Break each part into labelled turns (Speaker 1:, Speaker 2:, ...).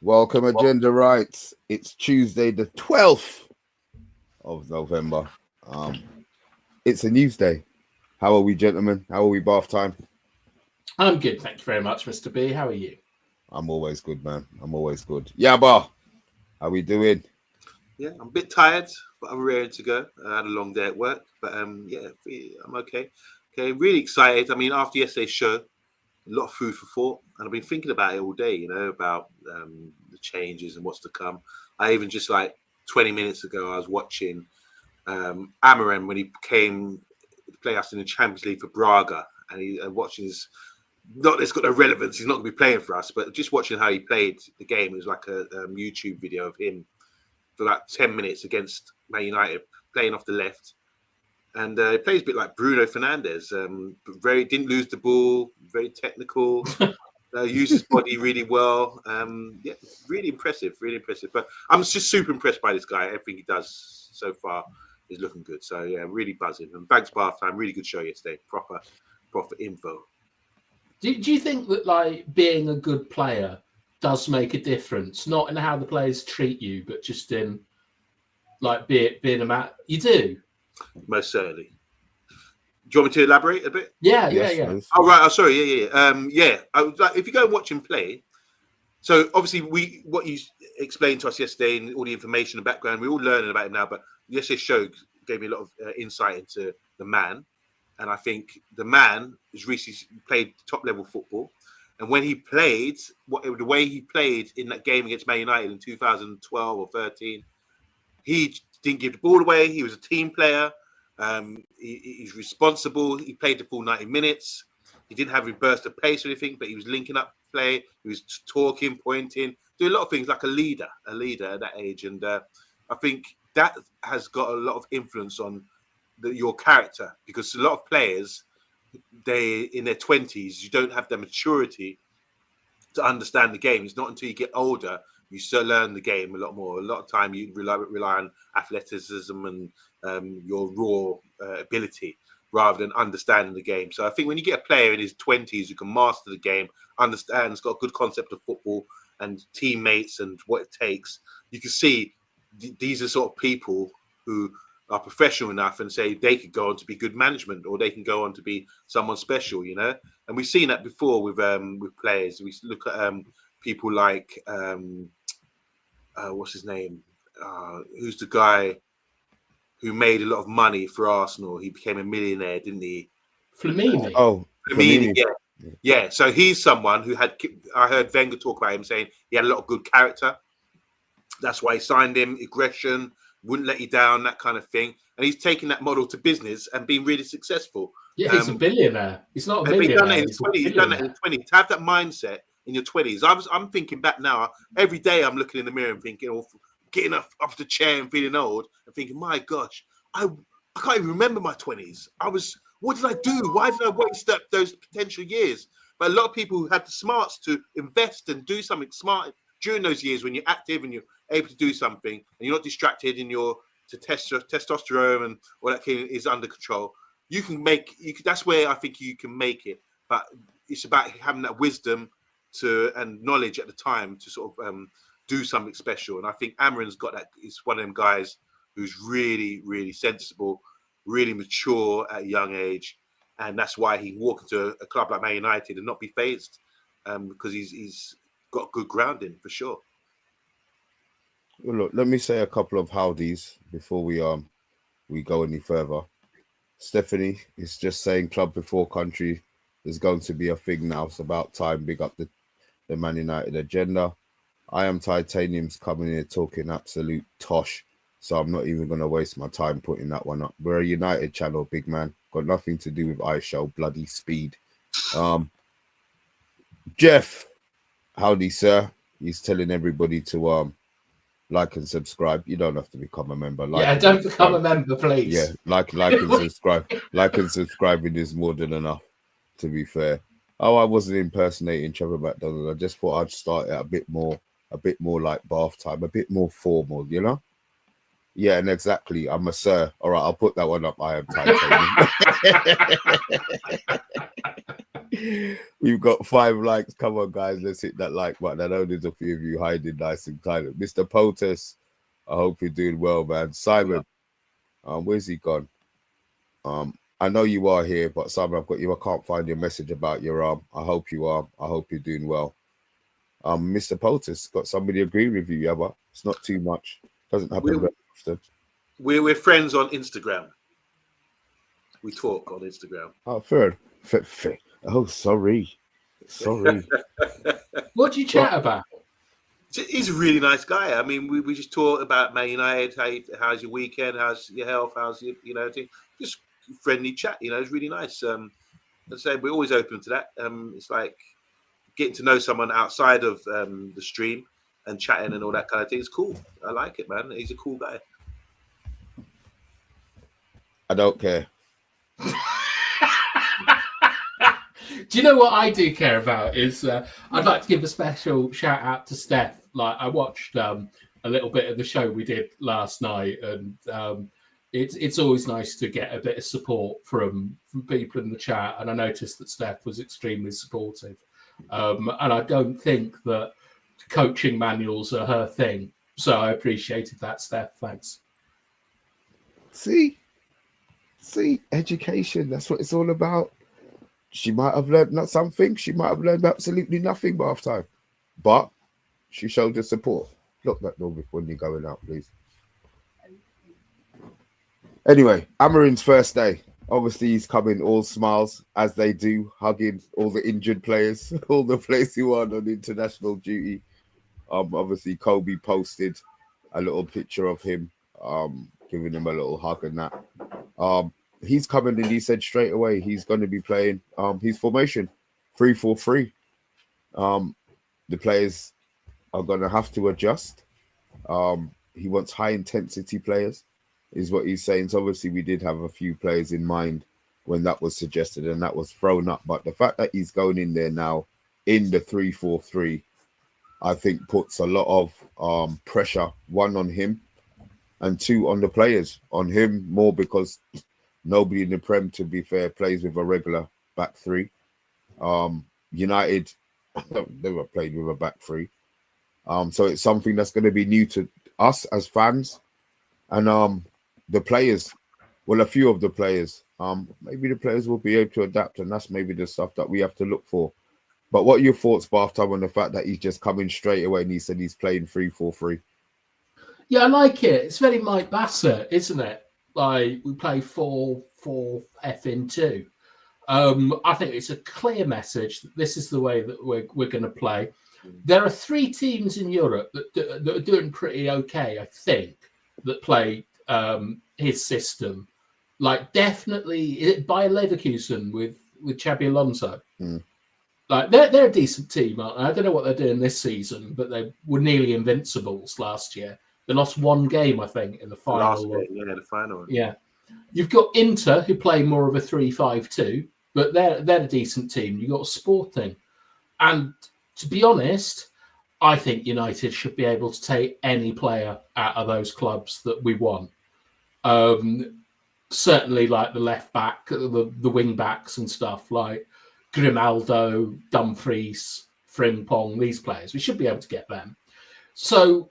Speaker 1: Welcome, Agenda Rights. It's Tuesday, the 12th of November. It's a news day. How are we, gentlemen? How are we, bath time?
Speaker 2: I'm good, thank you very much, Mr. B. How are you?
Speaker 1: I'm always good, man. I'm always good. Yabba, how we doing?
Speaker 3: Yeah, I'm a bit tired, but I'm ready to go. I had a long day at work, but yeah, I'm okay. Okay, really excited. I mean, after yesterday's show, a lot of food for thought, and I've been thinking about it all day. You know, about the changes and what's to come. I even just 20 minutes ago, I was watching Amorim when he came to play us in the Champions League for Braga, and watching his. Not it's got no relevance. He's not going to be playing for us, but just watching how he played the game. It was like a YouTube video of him for like 10 minutes against Man United, playing off the left, and he plays a bit like Bruno Fernandes. But didn't lose the ball, very technical, uses body really well. Yeah, really impressive. But I'm just super impressed by this guy. Everything he does so far is looking good. So yeah, really buzzing. And thanks, Bath Time. Really good show yesterday. Proper info.
Speaker 2: Do you think that being a good player does make a difference? Not in how the players treat you, but just in being a man. You do?
Speaker 3: Most certainly. Do you want me to elaborate a bit?
Speaker 2: Yeah.
Speaker 3: Oh right. Oh sorry. Yeah. I was if you go and watch him play. So obviously what you explained to us yesterday and all the information and background, we're all learning about him now. But yesterday's show gave me a lot of insight into the man. And I think the man has recently played top-level football. And when he played, the way he played in that game against Man United in 2012 or 13, he didn't give the ball away. He was a team player. He's responsible. He played the full 90 minutes. He didn't have a burst of pace or anything, but he was linking up play. He was talking, pointing, doing a lot of things like a leader at that age. And I think that has got a lot of influence on your character, because a lot of players, they in their 20s, you don't have the maturity to understand the game. It's not until you get older you still learn the game a lot more. A lot of time you rely on athleticism and your raw ability rather than understanding the game. So I think when you get a player in his 20s who can master the game, understands, got a good concept of football and teammates and what it takes, you can see these are sort of people who are professional enough and say they could go on to be good management, or they can go on to be someone special, you know. And we've seen that before with players. We look at people like what's his name? Who's the guy who made a lot of money for Arsenal? He became a millionaire, didn't he?
Speaker 2: Flamini.
Speaker 1: Oh,
Speaker 3: Flamini. Yeah. So he's someone who had. I heard Wenger talk about him saying he had a lot of good character. That's why he signed him. Aggression. Wouldn't let you down, that kind of thing. And he's taken that model to business and been really successful.
Speaker 2: Yeah, he's a billionaire. He's not a millionaire.
Speaker 3: He's done that in his 20s. He's done that in 20. To have that mindset in your 20s. I'm thinking back now. Every day I'm looking in the mirror and thinking, or getting off the chair and feeling old and thinking, my gosh, I can't even remember my 20s. What did I do? Why did I waste up those potential years? But a lot of people who had the smarts to invest and do something smart during those years when you're active and you're able to do something and you're not distracted in your testosterone and all that is under control, that's where I think you can make it. But it's about having that wisdom and knowledge at the time to sort of do something special. And I think Amorim's got that. He's one of them guys who's really, really sensible, really mature at a young age, and that's why he can walk into a club like Man United and not be fazed, because he's got good grounding for sure.
Speaker 1: Well, look, let me say a couple of howdies before we go any further. Stephanie is just saying club before country is going to be a thing now. It's about time. Big up the Man United agenda. I am Titanium's coming here talking absolute tosh, so I'm not even going to waste my time putting that one up. We're a United channel, big man. Got nothing to do with I Shall Bloody Speed. Jeff, howdy, sir. He's telling everybody to like and subscribe. You don't have to become a member.
Speaker 2: Don't become a member, please.
Speaker 1: Yeah, like and subscribe. Like and subscribing is more than enough, to be fair. Oh, I wasn't impersonating Trevor McDonald. I just thought I'd start it a bit more like bath time, a bit more formal, you know? Yeah, and exactly. I'm a sir. All right, I'll put that one up. I am Titanium. We've got 5 likes. Come on, guys, let's hit that like button. I know there's a few of you hiding nice and silent. Mr. Potus, I hope you're doing well, man. Simon, where's he gone? I know you are here, but Simon, I've got you. I can't find your message about your arm. I hope you are. I hope you're doing well. Mr. Potus, got somebody agree with you, yeah, but it's not too much. Doesn't happen very often.
Speaker 3: We're friends on Instagram. We talk on Instagram.
Speaker 1: Oh, fair. Oh, sorry.
Speaker 2: What do you chat about?
Speaker 3: He's a really nice guy. I mean, we just talk about Man United. How's your weekend? How's your health? How's your, just friendly chat. It's really nice. I'd say we're always open to that. It's like getting to know someone outside of the stream and chatting and all that kind of thing. It's cool. I like it, man. He's a cool guy.
Speaker 1: I don't care.
Speaker 2: Do you know what I do care about is I'd like to give a special shout out to Steph. Like, I watched a little bit of the show we did last night, and it's always nice to get a bit of support from people in the chat. And I noticed that Steph was extremely supportive, and I don't think that coaching manuals are her thing. So I appreciated that, Steph. Thanks.
Speaker 1: See, education. That's what it's all about. She might have learned not something. She might have learned absolutely nothing by half time. But she showed the support. Lock that door before you're going out, please. Anyway, Amorim's first day. Obviously, he's coming all smiles, as they do, hugging all the injured players, all the players who are on international duty. Obviously, Kobe posted a little picture of him, giving him a little hug and that. He's coming and he said straight away he's going to be playing his formation 3-4-3. The players are going to have to adjust. He wants high intensity players, is what he's saying. So obviously we did have a few players in mind when that was suggested and that was thrown up. But the fact that he's going in there now in the 3-4-3, I think puts a lot of pressure, 1 on him and 2 on the players. On him more because nobody in the Prem, to be fair, plays with a regular back 3. United never played with a back 3. So it's something that's going to be new to us as fans. And the players, well, a few of the players, maybe the players will be able to adapt, and that's maybe the stuff that we have to look for. But what are your thoughts, Bathtub, on the fact that he's just coming straight away and he said he's playing 3-4-3?
Speaker 2: Yeah, I like it. It's very Mike Bassett, isn't it? Like, we play 4-4-F-2. I think it's a clear message that this is the way that we're going to play. There are 3 teams in Europe that are doing pretty okay, I think, that play his system. Like, definitely Bayer Leverkusen with Xabi Alonso. Like, they're a decent team, aren't they? I don't know what they're doing this season, but they were nearly invincibles last year. They lost 1 game, I think, in the final.
Speaker 3: The final.
Speaker 2: Yeah. You've got Inter, who play more of a 3-5-2, but they're a decent team. You've got Sporting. And to be honest, I think United should be able to take any player out of those clubs that we want. Certainly like the left back, the wing backs and stuff, like Grimaldo, Dumfries, Frimpong, these players. We should be able to get them. So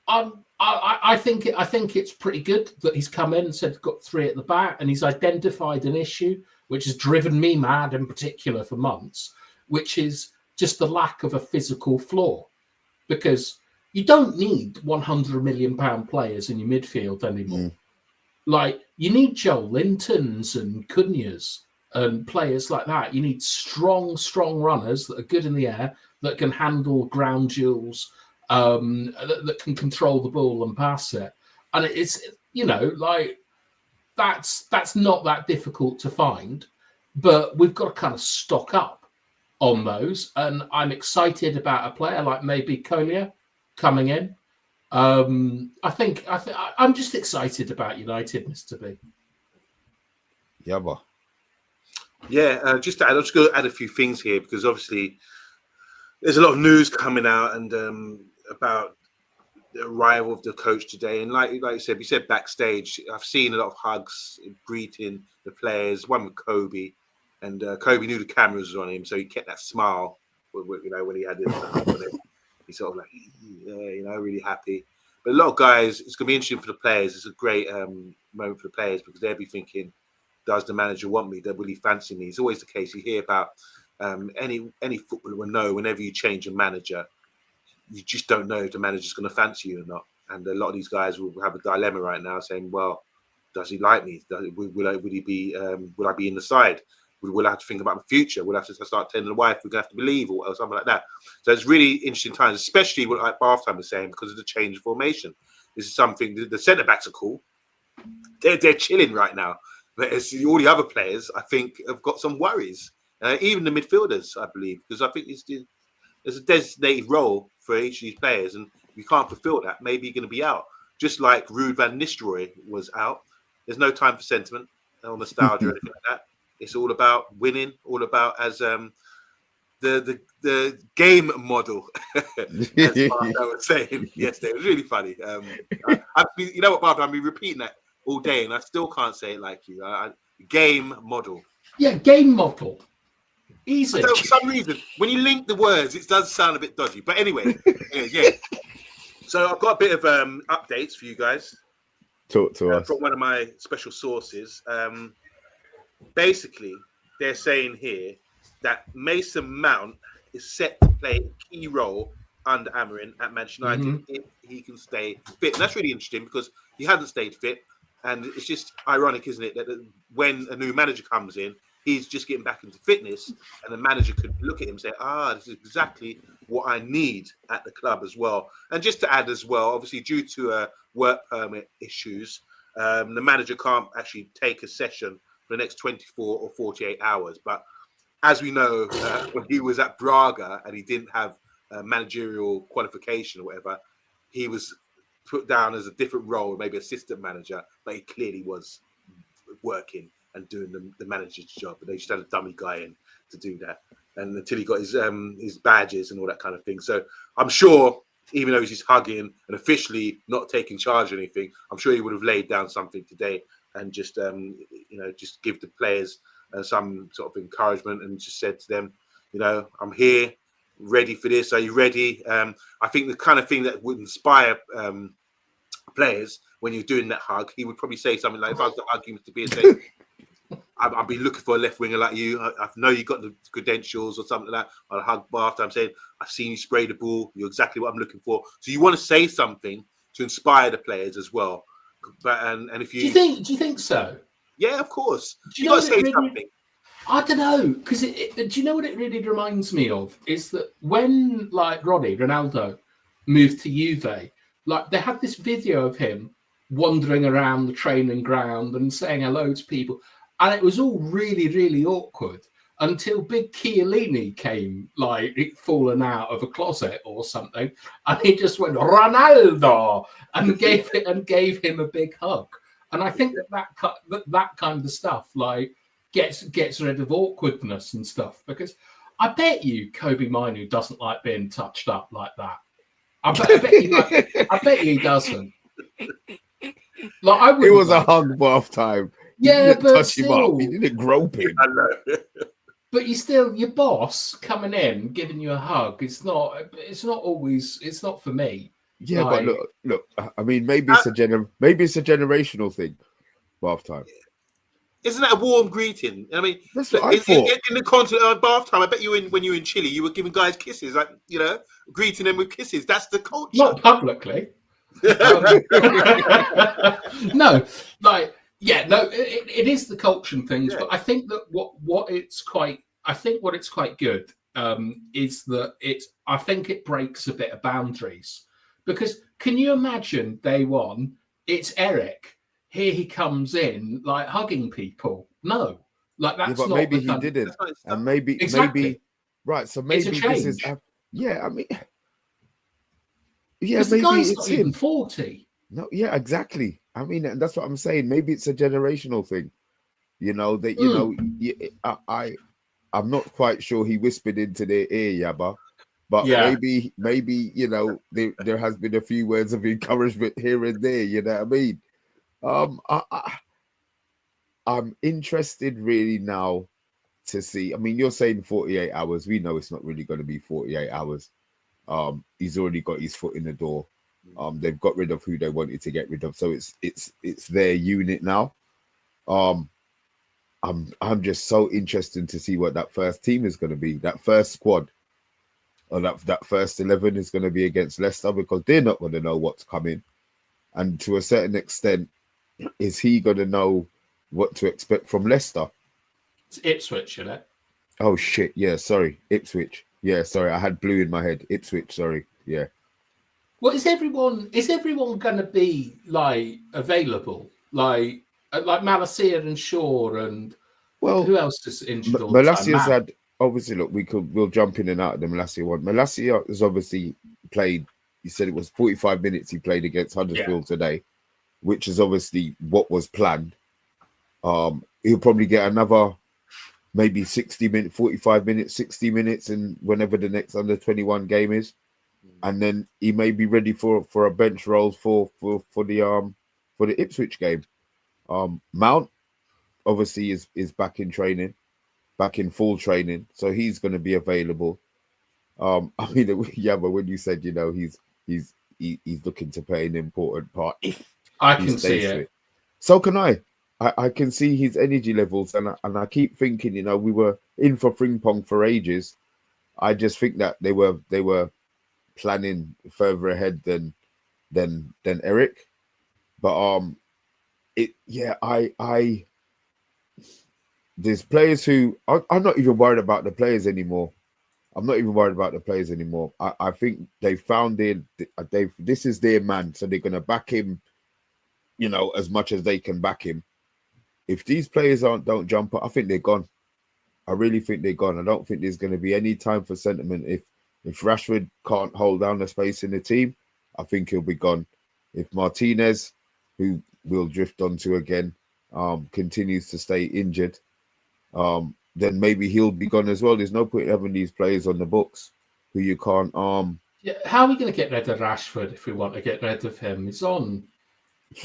Speaker 2: I think it's pretty good that he's come in and said he's got 3 at the back, and he's identified an issue which has driven me mad in particular for months, which is just the lack of a physical floor. Because you don't need £100 million players in your midfield anymore. Like, you need Joe Lintons and Cunhas and players like that. You need strong runners that are good in the air, that can handle ground duels, that can control the ball and pass it. And it's, like, that's not that difficult to find, but we've got to kind of stock up on those. And I'm excited about a player like maybe Collier coming in. I think I'm just excited about United, Mr. B.
Speaker 1: Yabba.
Speaker 3: Yeah, just to add, I'm just going to add a few things here, because obviously there's a lot of news coming out and about the arrival of the coach today. And like you said, we said backstage, I've seen a lot of hugs, greeting the players, one with Kobe. And Kobe knew the cameras was on him, so he kept that smile. You know, when he had it, he sort of like, yeah, you know, really happy. But a lot of guys, it's going to be interesting for the players. It's a great moment for the players because they'll be thinking, does the manager want me? Will he fancy me? It's always the case. You hear about any footballer will know whenever you change a manager, you just don't know if the manager's going to fancy you or not. And a lot of these guys will have a dilemma right now, saying, "Well, does he like me? Will he be? Will I be in the side? Will I have to think about the future? Will I have to start telling the wife we're going to have to believe or something like that?" So it's really interesting times, especially what like Bathtime was saying because of the change of formation. This is something. The centre backs are cool. They're chilling right now. But all the other players, I think, have got some worries. Even the midfielders, I believe, because I think there's a designated role for each of these players, and if you can't fulfill that, maybe you're going to be out. Just like Ruud van Nistelrooy was out. There's no time for sentiment or nostalgia or anything like that. It's all about winning, all about as the game model. As I was saying yesterday, it was really funny. You know what, Barbara? I've been repeating that all day, and I still can't say it like you. Game model.
Speaker 2: Yeah, game model. Easy.
Speaker 3: For some reason, when you link the words, it does sound a bit dodgy. But anyway, yeah. So I've got a bit of updates for you guys.
Speaker 1: Talk to us.
Speaker 3: From one of my special sources. Basically, they're saying here that Mason Mount is set to play a key role under Amorim at Manchester United if he can stay fit. And that's really interesting because he hasn't stayed fit. And it's just ironic, isn't it, that when a new manager comes in, he's just getting back into fitness, and the manager could look at him and say, this is exactly what I need at the club as well. And just to add as well, obviously, due to work permit issues, the manager can't actually take a session for the next 24 or 48 hours. But as we know, when he was at Braga and he didn't have managerial qualification or whatever, he was put down as a different role, maybe assistant manager, but he clearly was working and doing the manager's job. But they just had a dummy guy in to do that. And until he got his badges and all that kind of thing. So I'm sure, even though he's just hugging and officially not taking charge of anything, I'm sure he would have laid down something today and just, just give the players some sort of encouragement and just said to them, I'm here, ready for this. Are you ready? I think the kind of thing that would inspire players when you're doing that hug, he would probably say something like, if I was to hug him to be a say, I've been looking for a left winger like you. I know you got the credentials or something like that. I'll hug after I'm saying, I've seen you spray the ball. You're exactly what I'm looking for. So you want to say something to inspire the players as well. But and if you
Speaker 2: do you think so?
Speaker 3: Yeah, of course.
Speaker 2: You
Speaker 3: got to say something.
Speaker 2: I don't know, because do you know what it really reminds me of? Is that when like Ronaldo moved to Juve, like they had this video of him wandering around the training ground and saying hello to people, and it was all really, really awkward until Big Chiellini came, like he'd fallen out of a closet or something, and he just went Ronaldo and gave him a big hug. And I think that kind of stuff like gets rid of awkwardness and stuff, because I bet you Kobe Minu doesn't like being touched up like that. I bet he doesn't. Like I would.
Speaker 1: It was a hug bath time.
Speaker 2: Yeah, but
Speaker 1: touch
Speaker 2: still,
Speaker 1: him up. He didn't grope him.
Speaker 3: I know.
Speaker 2: But you still, your boss coming in, giving you a hug. It's not always. It's not for me.
Speaker 1: Yeah, like, but look. I mean, maybe it's a generational thing. Bath time.
Speaker 3: Isn't that a warm greeting? I mean,
Speaker 1: that's what I thought.
Speaker 3: In the continent of bath time, I bet when you were in Chile, you were giving guys kisses, like greeting them with kisses. That's the culture.
Speaker 2: Not publicly. No, like. Yeah, no, it is the culture and things, but I think that what it's quite good is that I think it breaks a bit of boundaries, because can you imagine day one? It's Eric. Here he comes in like hugging people. No, like that's
Speaker 1: but
Speaker 2: not.
Speaker 1: Maybe he didn't, and maybe right. So maybe this is I mean,
Speaker 2: because the guy's not even 40.
Speaker 1: No, yeah, exactly. I mean, and that's what I'm saying. Maybe it's a generational thing, I'm not quite sure he whispered into their ear, Yabba, but maybe there has been a few words of encouragement here and there. You know what I mean? I'm interested really now to see. I mean, you're saying 48 hours. We know it's not really going to be 48 hours. He's already got his foot in the door. They've got rid of who they wanted to get rid of, so it's their unit now. I'm just so interested to see what that first team is going to be. That first squad, or that first 11 is going to be against Leicester, because they're not going to know what's coming, and to a certain extent, is he going to know what to expect from Leicester?
Speaker 2: It's Ipswich, isn't it?
Speaker 1: Oh shit! Yeah, sorry, Ipswich. Yeah, sorry, I had blue in my head. Ipswich, sorry. Yeah.
Speaker 2: Well, is everyone going to be like available, like Malacia and Shaw, and who else is injured all the time?
Speaker 1: Malacia's had, obviously, look, we'll jump in and out of the Malacia one. Malacia has obviously played. He said it was 45 minutes he played against Huddersfield today, which is obviously what was planned. He'll probably get another maybe 60 minutes, 45 minutes, 60 minutes, and whenever the next under 21 game is. And then he may be ready for a bench role for the Ipswich game. Mount obviously is back in training, back in full training, so he's going to be available. I mean, yeah, but when you said, he's looking to play an important part, if
Speaker 2: I can see it.
Speaker 1: So can I. I can see his energy levels, and I keep thinking, we were in for Frimpong for ages. I just think that they were planning further ahead than Eric, but there's players who I'm not even worried about the players anymore. I think they found this is their man, so they're gonna back him, as much as they can back him. If these players don't jump up, I think they're gone. I really think they're gone. I don't think there's going to be any time for sentiment. If Rashford can't hold down the space in the team, I think he'll be gone. If Martinez, who we'll drift onto again, continues to stay injured, then maybe he'll be gone as well. There's no point having these players on the books who you can't
Speaker 2: Yeah, how are we going to get rid of Rashford if we want to get rid of him? He's on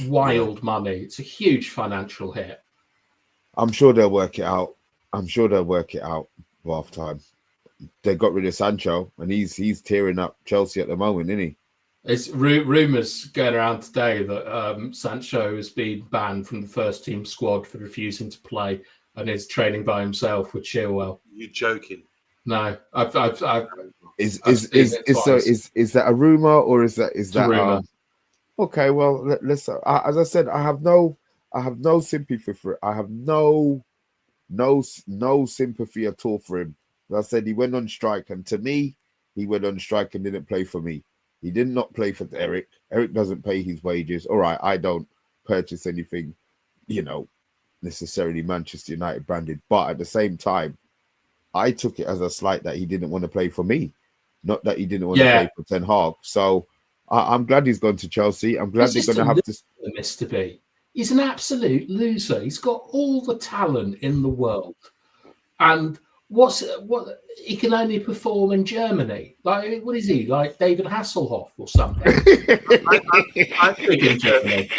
Speaker 2: wild money. It's a huge financial hit.
Speaker 1: I'm sure they'll work it out. For half time. They got rid of Sancho, and he's tearing up Chelsea at the moment, isn't he?
Speaker 2: It's rumours going around today that Sancho has been banned from the first team squad for refusing to play and is training by himself with Chilwell.
Speaker 3: You're joking?
Speaker 2: No,
Speaker 1: Is that a rumor, or is that
Speaker 2: a rumor?
Speaker 1: Okay, well, let's. As I said, I have no sympathy for it. I have no sympathy at all for him. As I said, he went on strike, and to me, he went on strike and didn't play for me. He did not play for Eric. Eric doesn't pay his wages. All right, I don't purchase anything, necessarily Manchester United branded. But at the same time, I took it as a slight that he didn't want to play for me, not that he didn't want to play for Ten Hag. So I'm glad he's gone to Chelsea. I'm glad they're going to have to.
Speaker 2: Mr. B. He's an absolute loser. He's got all the talent in the world, and what he can only perform in Germany. Like, what is he, like David Hasselhoff or something? I think in Germany.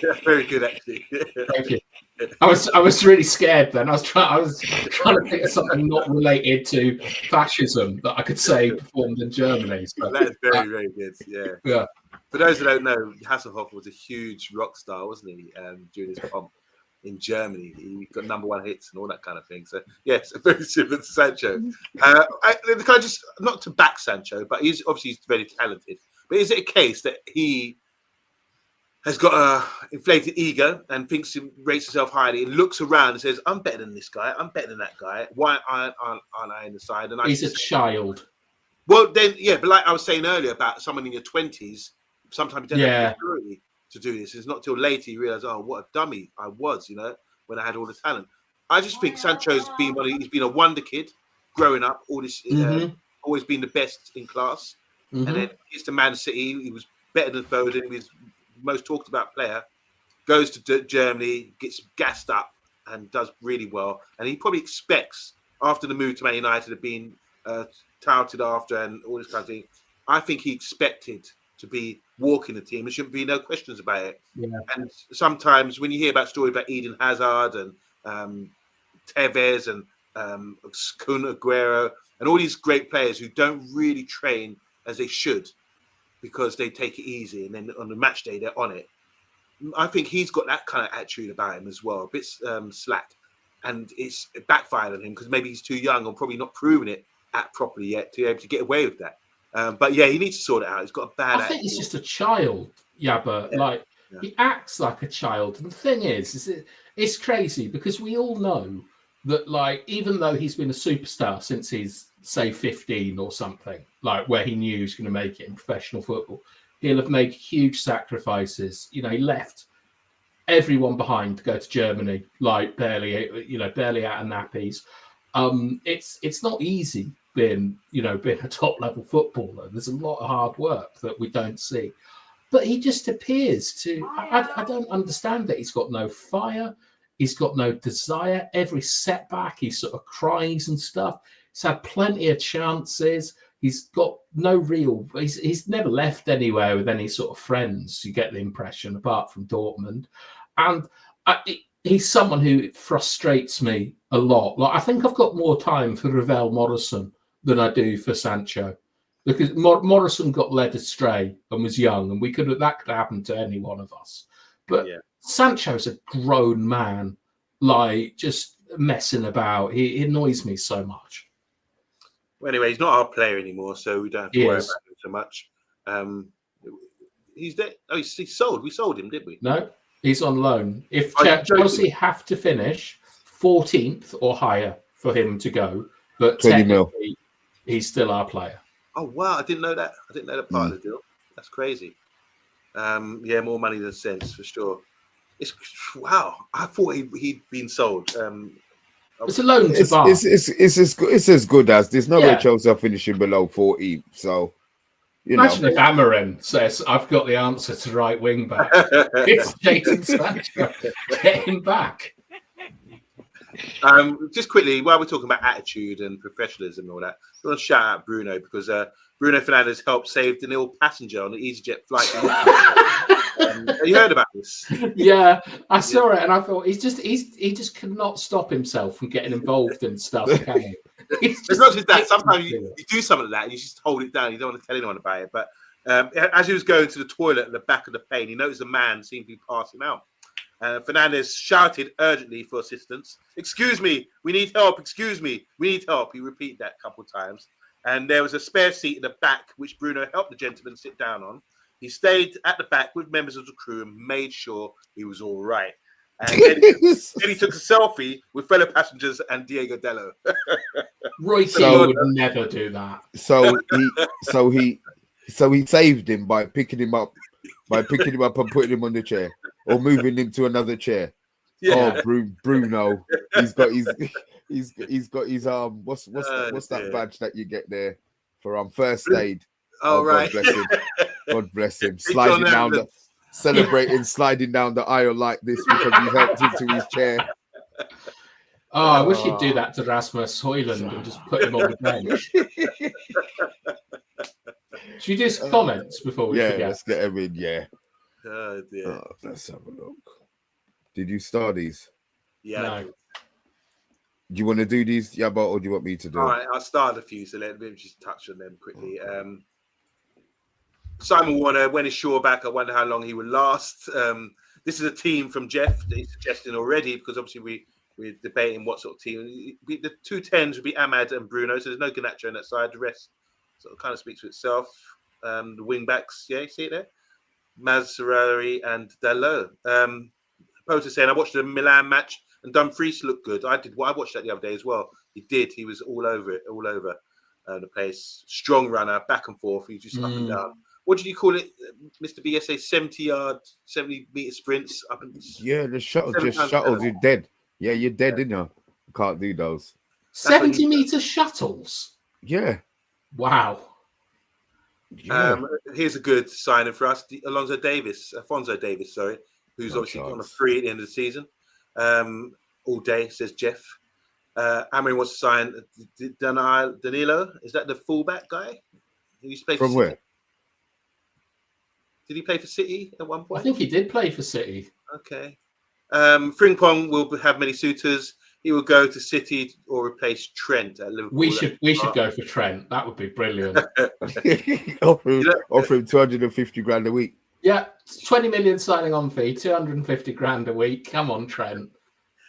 Speaker 3: That's very good, actually.
Speaker 2: Thank you. I was really scared then. I was trying to think of something not related to fascism that I could say performed in Germany. So,
Speaker 3: that is very, very good. Yeah. For those who don't know, Hasselhoff was a huge rock star, wasn't he? During his pomp in Germany, he got #1 hits and all that kind of thing. So yes, very similar to Sancho. I just, not to back Sancho, but he's very talented. But is it a case that he has got a inflated ego and rates himself highly and looks around and says, "I'm better than this guy. I'm better than that guy. Why aren't I in the side?" And
Speaker 2: he's a child.
Speaker 3: Well, then, but like I was saying earlier about someone in your 20s, sometimes you don't have the ability to do this. It's not till later you realise, oh, what a dummy I was, when I had all the talent. I just think Sancho's he's been a wonder kid growing up, always been the best in class. And then he's to Man City. He was better than Foden. He was most talked about player. Goes to Germany, gets gassed up and does really well. And he probably expects, after the move to Man United, of being touted after and all this kind of thing, I think he expected to be walking the team. There shouldn't be no questions about it. Yeah. And sometimes when you hear about stories about Eden Hazard and Tevez and Kun Aguero and all these great players who don't really train as they should because they take it easy, and then on the match day they're on it. I think he's got that kind of attitude about him as well, a bit slack, and it's backfired on him because maybe he's too young or probably not proven it properly yet to be able to get away with that. But yeah, he needs to sort it out. He's got a bad.
Speaker 2: I think he's just a child, Yabba.
Speaker 3: Yeah.
Speaker 2: He acts like a child. And the thing is it's crazy because we all know that, like, even though he's been a superstar since he's, say, 15 or something, like where he knew he was going to make it in professional football, he'll have made huge sacrifices. You know, he left everyone behind to go to Germany, like barely out of nappies. It's not easy being a top level footballer. There's a lot of hard work that we don't see. But he just appears to. I don't understand that. He's got no fire. He's got no desire. Every setback, he sort of cries and stuff. He's had plenty of chances. He's got no real. He's never left anywhere with any sort of friends. You get the impression, apart from Dortmund, and he's someone who frustrates me a lot. Like, I think I've got more time for Ravel Morrison than I do for Sancho. Because Morrison got led astray and was young, and that could happen to any one of us. But Sancho's a grown man, like, just messing about. He annoys me so much.
Speaker 3: Well, anyway, he's not our player anymore, so we don't have to worry about him so much. He's there. Oh, he's sold. We sold him, didn't we?
Speaker 2: No, he's on loan. If Chelsea have to finish 14th or higher for him to go, but
Speaker 1: 20 mil.
Speaker 2: He's still our player.
Speaker 3: Oh, wow. I didn't know that. I didn't know that part of the deal. That's crazy. Yeah, more money than sense, for sure. Wow. I thought he'd been sold.
Speaker 2: It's a loan to Bar.
Speaker 1: It's as good as. There's no way Chelsea are finishing below 40. So,
Speaker 2: imagine if Amorim says, I've got the answer to right wing back. It's Jadon Sancho. Get him back.
Speaker 3: Just quickly, while we're talking about attitude and professionalism and all that, I want to shout out Bruno because Bruno Fernandes helped save the nil passenger on the EasyJet flight. Have you heard about this?
Speaker 2: Yeah, I saw it and I thought he just cannot stop himself from getting involved in stuff. Can he?
Speaker 3: It's not just that. Sometimes you do something like that and you just hold it down. You don't want to tell anyone about it. But as he was going to the toilet at the back of the plane, he noticed a man seemed to be passing out. Fernandes shouted urgently for assistance. Excuse me, we need help. Excuse me, we need help. He repeated that a couple of times. And there was a spare seat in the back, which Bruno helped the gentleman sit down on. He stayed at the back with members of the crew and made sure he was all right. And then he took a selfie with fellow passengers and Diego Dello.
Speaker 2: Roy Keane would never do that.
Speaker 1: So he saved him by picking him up and putting him on the chair or moving him to another chair. Yeah. Oh, Bruno, he's got his what's that badge that you get there for first aid?
Speaker 3: Oh, right.
Speaker 1: God bless him. Sliding down the aisle like this because he helped him to his chair.
Speaker 2: Oh, I wish he'd do that to Rasmus Højlund and just put him on the bench. Should we do some comments before we forget?
Speaker 1: Let's get him in,
Speaker 3: Oh, dear.
Speaker 1: Let's have a look. Did you start these?
Speaker 3: Yeah.
Speaker 2: No.
Speaker 1: Do you want to do these, Yabba, or do you want me to do
Speaker 3: All right, I'll start a few, so let me just touch on them quickly. Simon Warner, when is Shaw back? I wonder how long he will last. This is a team from Jeff that he's suggesting already, because obviously we're debating what sort of team. The two tens would be Ahmad and Bruno, so there's no Garnacho on that side. The rest sort of kind of speaks for itself. The wing backs, you see it there? Mazraoui and Dalot. Potter saying, I watched the Milan match and Dumfries looked good. I watched that the other day as well. He did. He was all over it, all over the place. Strong runner, back and forth. He was just up and down. What did you call it, Mr. BSA? 70-meter sprints up and
Speaker 1: the shuttle just shuttles. You're dead. Yeah, you're dead, you know. Can't do those.
Speaker 2: 70-meter shuttles.
Speaker 1: Yeah.
Speaker 2: Wow.
Speaker 1: Yeah.
Speaker 3: Here's a good signing for us. Afonso Davis, who's obviously on a free at the end of the season. All day, says Jeff. Amorim wants to sign Danilo. Is that the fullback guy? He used to play
Speaker 1: From
Speaker 3: for
Speaker 1: where?
Speaker 3: City? Did he play for City at one point?
Speaker 2: I think he did play for City.
Speaker 3: Okay. Frimpong will have many suitors. he will go to City or replace Trent at Liverpool.
Speaker 2: We should go for Trent. That would be brilliant.
Speaker 1: offer him 250 grand a week.
Speaker 2: Yeah, 20 million signing on fee, 250 grand a week. Come on, Trent.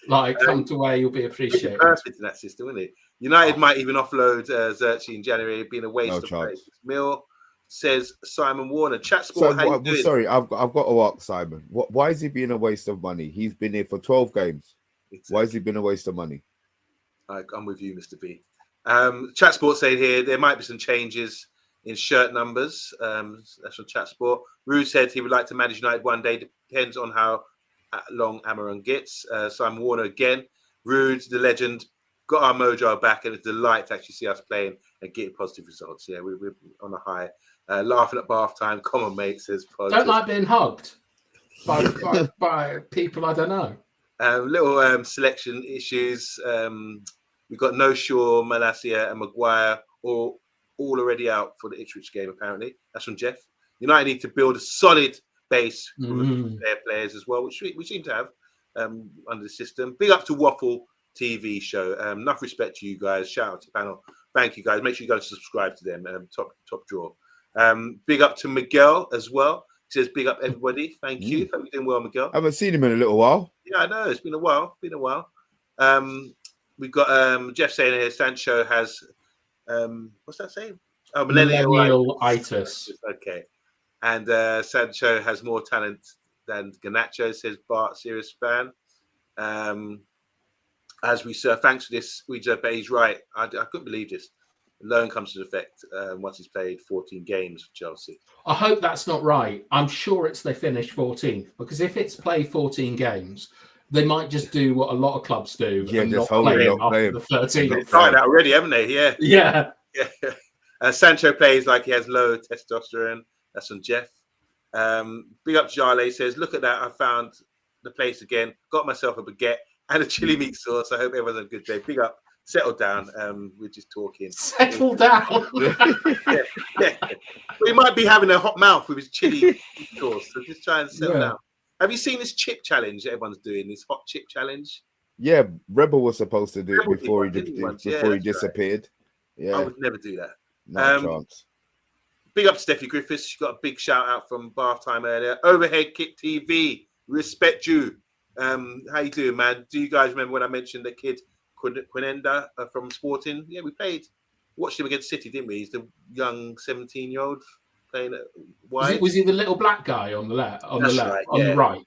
Speaker 2: Like, come to where you'll be appreciated.
Speaker 3: Perfect in that system, wouldn't he? United might even offload Xerxes in January, being a waste of
Speaker 1: chance.
Speaker 3: Mill, says Simon Warner. Chat Sport, how you doing?
Speaker 1: Sorry, I've got to ask Simon. Why is he being a waste of money? He's been here for 12 games. Exactly. Why has he been a waste of money?
Speaker 3: I'm with you, Mr. B. Chat Sport saying here there might be some changes in shirt numbers. That's from Chat Sport. Rue said he would like to manage United one day. Depends on how long Amorim gets. Simon Warner again. Rude, the legend, got our mojo back, and it's a delight to actually see us playing and getting positive results. Yeah, we're on a high. Laughing at bath time. Come on, mate, says positive.
Speaker 2: Don't like being hugged by people I don't know.
Speaker 3: Little selection issues. We've got No Shaw, Malacia, and Maguire all already out for the Ipswich game, apparently. That's from Jeff. United need to build a solid base with their players as well, which we seem to have under the system. Big up to Waffle TV show. Enough respect to you guys. Shout out to the panel. Thank you, guys. Make sure you guys subscribe to them. Top draw. Big up to Miguel as well. He says, big up everybody. Thank you. Hope you're doing well, Miguel.
Speaker 1: I haven't seen him in a little while.
Speaker 3: Yeah, I know. It's been a while. We've got Jeff saying here, Sancho has, what's that saying? Oh,
Speaker 2: millennial-itis.
Speaker 3: Okay. And Sancho has more talent than Garnacho, says Bart, serious fan. As we say, thanks for this, but he's right. I couldn't believe this. Loan comes to effect once he's played 14 games for Chelsea.
Speaker 2: I hope that's not right. I'm sure they finished 14th, because if it's played 14 games, they might just do what a lot of clubs do.
Speaker 1: Yeah,
Speaker 2: and
Speaker 1: just
Speaker 2: not
Speaker 1: hold
Speaker 2: play
Speaker 1: it,
Speaker 2: him after the 13th.
Speaker 3: They've tried that already, haven't they? Yeah.
Speaker 2: Yeah.
Speaker 3: Sancho plays like he has low testosterone. That's from Jeff. Big up Jale says, look at that. I found the place again. Got myself a baguette and a chili meat sauce. I hope everyone's had a good day. Big up. Settle down. We're just talking.
Speaker 2: Settle down.
Speaker 3: yeah. Well, he might be having a hot mouth with his chili sauce. So just try and settle down. Have you seen this chip challenge that everyone's doing? This hot chip challenge?
Speaker 1: Yeah, Rebel was supposed to do
Speaker 3: Rebel
Speaker 1: it before he disappeared.
Speaker 3: Right.
Speaker 1: Yeah,
Speaker 3: I would never do that.
Speaker 1: No chance.
Speaker 3: Big up to Steffi Griffiths. She got a big shout out from bath time earlier. Overhead Kick TV. Respect you. How you doing, man? Do you guys remember when I mentioned the kid Quinenda from Sporting? Yeah, we watched him against City, didn't we? He's the young 17-year-old playing wide.
Speaker 2: Was he the little black guy on the left? On the right.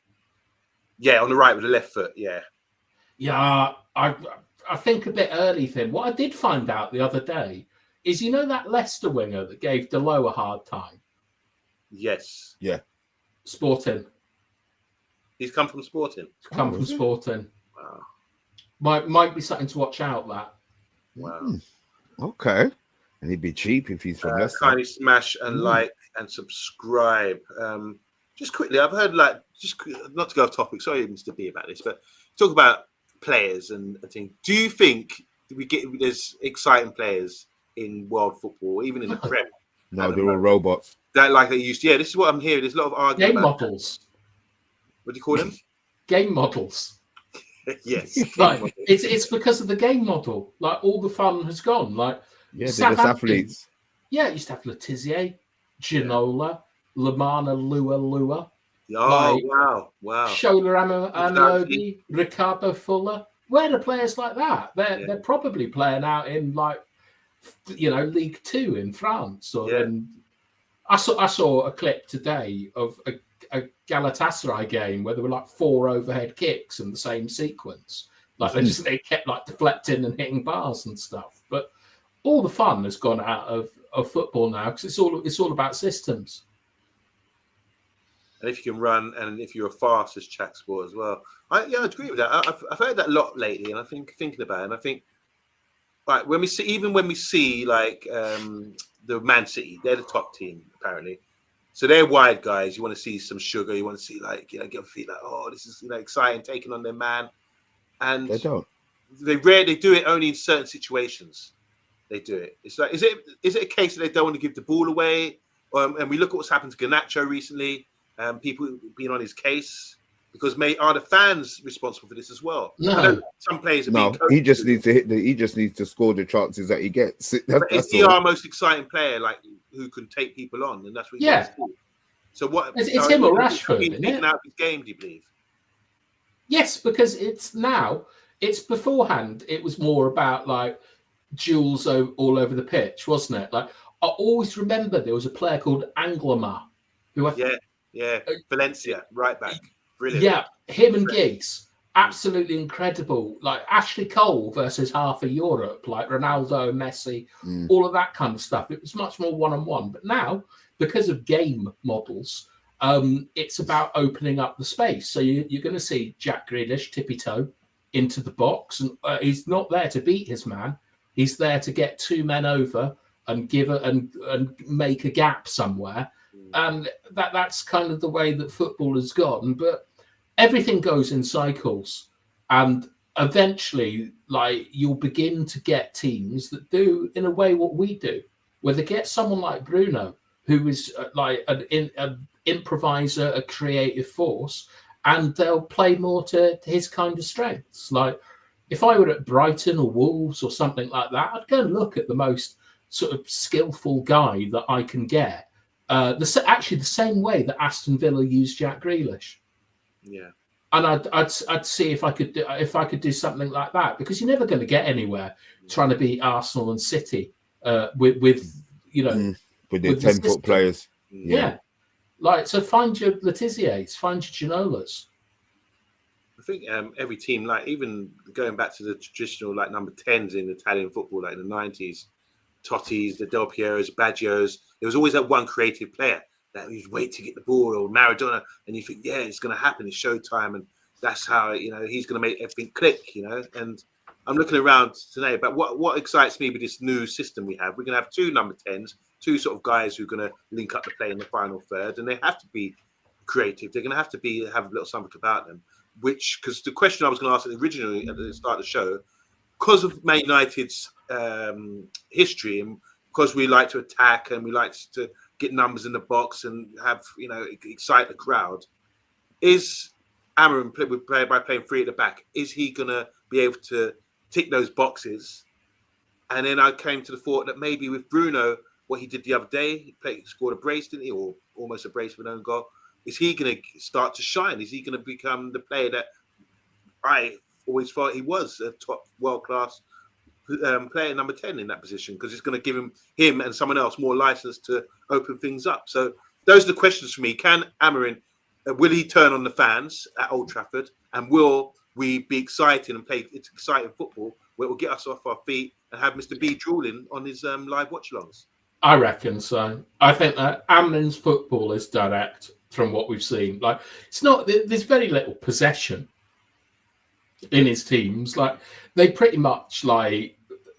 Speaker 3: Yeah, on the right with the left foot. Yeah.
Speaker 2: Yeah, I think a bit early for him. What I did find out the other day is, that Leicester winger that gave Delo a hard time?
Speaker 3: Yes.
Speaker 1: Yeah.
Speaker 2: Sporting.
Speaker 3: He's come from Sporting?
Speaker 2: From Sporting.
Speaker 3: Wow.
Speaker 2: Might be something to watch out, that.
Speaker 3: Wow.
Speaker 1: Okay. And he'd be cheap if he's from Leicester.
Speaker 3: Kindly smash and like and subscribe. Just quickly, I've heard, just not to go off topic, sorry, Mr. B, about this, but talk about players and things. Do you think there's exciting players in world football, even in the Prem?
Speaker 1: No, they're all robots.
Speaker 3: That like they used to. Yeah, this is what I'm hearing. There's a lot of argument.
Speaker 2: Game models.
Speaker 3: What do you call them?
Speaker 2: Game models.
Speaker 3: Yes.
Speaker 2: It's because of the game model. Like, all the fun has gone. Like,
Speaker 1: yeah, they're just athletes.
Speaker 2: Yeah, you used to have Letizia, Ginola, Lamana Lua.
Speaker 3: Oh, wow.
Speaker 2: Shola Anunoby, Ricardo Fuller. Where are the players like that? They're probably playing out in League Two in France. I saw a clip today of a Galatasaray game where there were 4 overhead kicks in the same sequence. They kept deflecting and hitting bars and stuff. But all the fun has gone out of football now, because it's all about systems.
Speaker 3: And if you can run, and if you're fast as Chat Sport as well. I agree with that. I've heard that a lot lately, and I think thinking about it, and I think when we see the Man City, they're the top team apparently. So they're wide guys. You want to see some sugar. You want to see get a feel this is exciting, taking on their man. And
Speaker 1: they don't.
Speaker 3: They do it only in certain situations. They do it. It's is it a case that they don't want to give the ball away? And we look at what's happened to Garnacho recently. People being on his case. Because are the fans responsible for this as well?
Speaker 2: No.
Speaker 3: I know some players are being
Speaker 1: he just needs to he just needs to score the chances that he gets.
Speaker 3: Is he our most exciting player, like who can take people on, and that's what he wants to do. So what?
Speaker 2: It's him or Rashford,
Speaker 3: being
Speaker 2: isn't
Speaker 3: taken
Speaker 2: it?
Speaker 3: out of his game, do you believe?
Speaker 2: Yes, because it's beforehand. It was more about like duels all over the pitch, wasn't it? Like I always remember there was a player called Anglamar who
Speaker 3: Valencia, right back, brilliant.
Speaker 2: Yeah, him and Giggs, absolutely incredible. Like Ashley Cole versus half of Europe, like Ronaldo, Messi, all of that kind of stuff. It was much more one-on-one. But now, because of game models, it's about opening up the space. So you're going to see Jack Grealish tippy-toe into the box, and he's not there to beat his man. He's there to get two men over and give and make a gap somewhere. And that's kind of the way that football has gone. But everything goes in cycles, and eventually, like you'll begin to get teams that do, in a way, what we do, where they get someone like Bruno, who is like an improviser, a creative force, and they'll play more to his kind of strengths. Like if I were at Brighton or Wolves or something like that, I'd go and look at the most sort of skillful guy that I can get. Actually, the same way that Aston Villa used Jack Grealish.
Speaker 3: Yeah,
Speaker 2: and I'd see if I could do something like that, because you're never going to get anywhere trying to beat Arsenal and City with the
Speaker 1: 10-foot players.
Speaker 2: Yeah, like so find your Letiziers, find your Ginolas.
Speaker 3: I think every team, like even going back to the traditional like number 10s in Italian football, like in the 90s, Totti's, the Del Pieros, Baggios, there was always that one creative player that you'd wait to get the ball, or Maradona, and you think, yeah, it's going to happen, it's showtime, and that's how, he's going to make everything click, and I'm looking around today, but what excites me with this new system we have, we're going to have two number 10s, two sort of guys who are going to link up the play in the final third, and they have to be creative, they're going to have a little something about them, because the question I was going to ask originally at the start of the show, because of Man United's history, and because we like to attack and we like to get numbers in the box and have, excite the crowd, is Amorim by playing three at the back, is he going to be able to tick those boxes? And then I came to the thought that maybe with Bruno, what he did the other day, he scored a brace, didn't he? Or almost a brace with an own goal. Is he going to start to shine? Is he going to become the player that I always thought he was, a top world-class player number 10 in that position? Because it's going to give him and someone else more license to open things up. So those are the questions for me. Can Amorim, will he turn on the fans at Old Trafford? And will we be excited and play exciting football where it will get us off our feet and have Mr. B drooling on his live watch-alongs?
Speaker 2: I reckon so. I think that Amorim's football is direct from what we've seen. Like, it's not, there's very little possession in his teams. Like, they pretty much like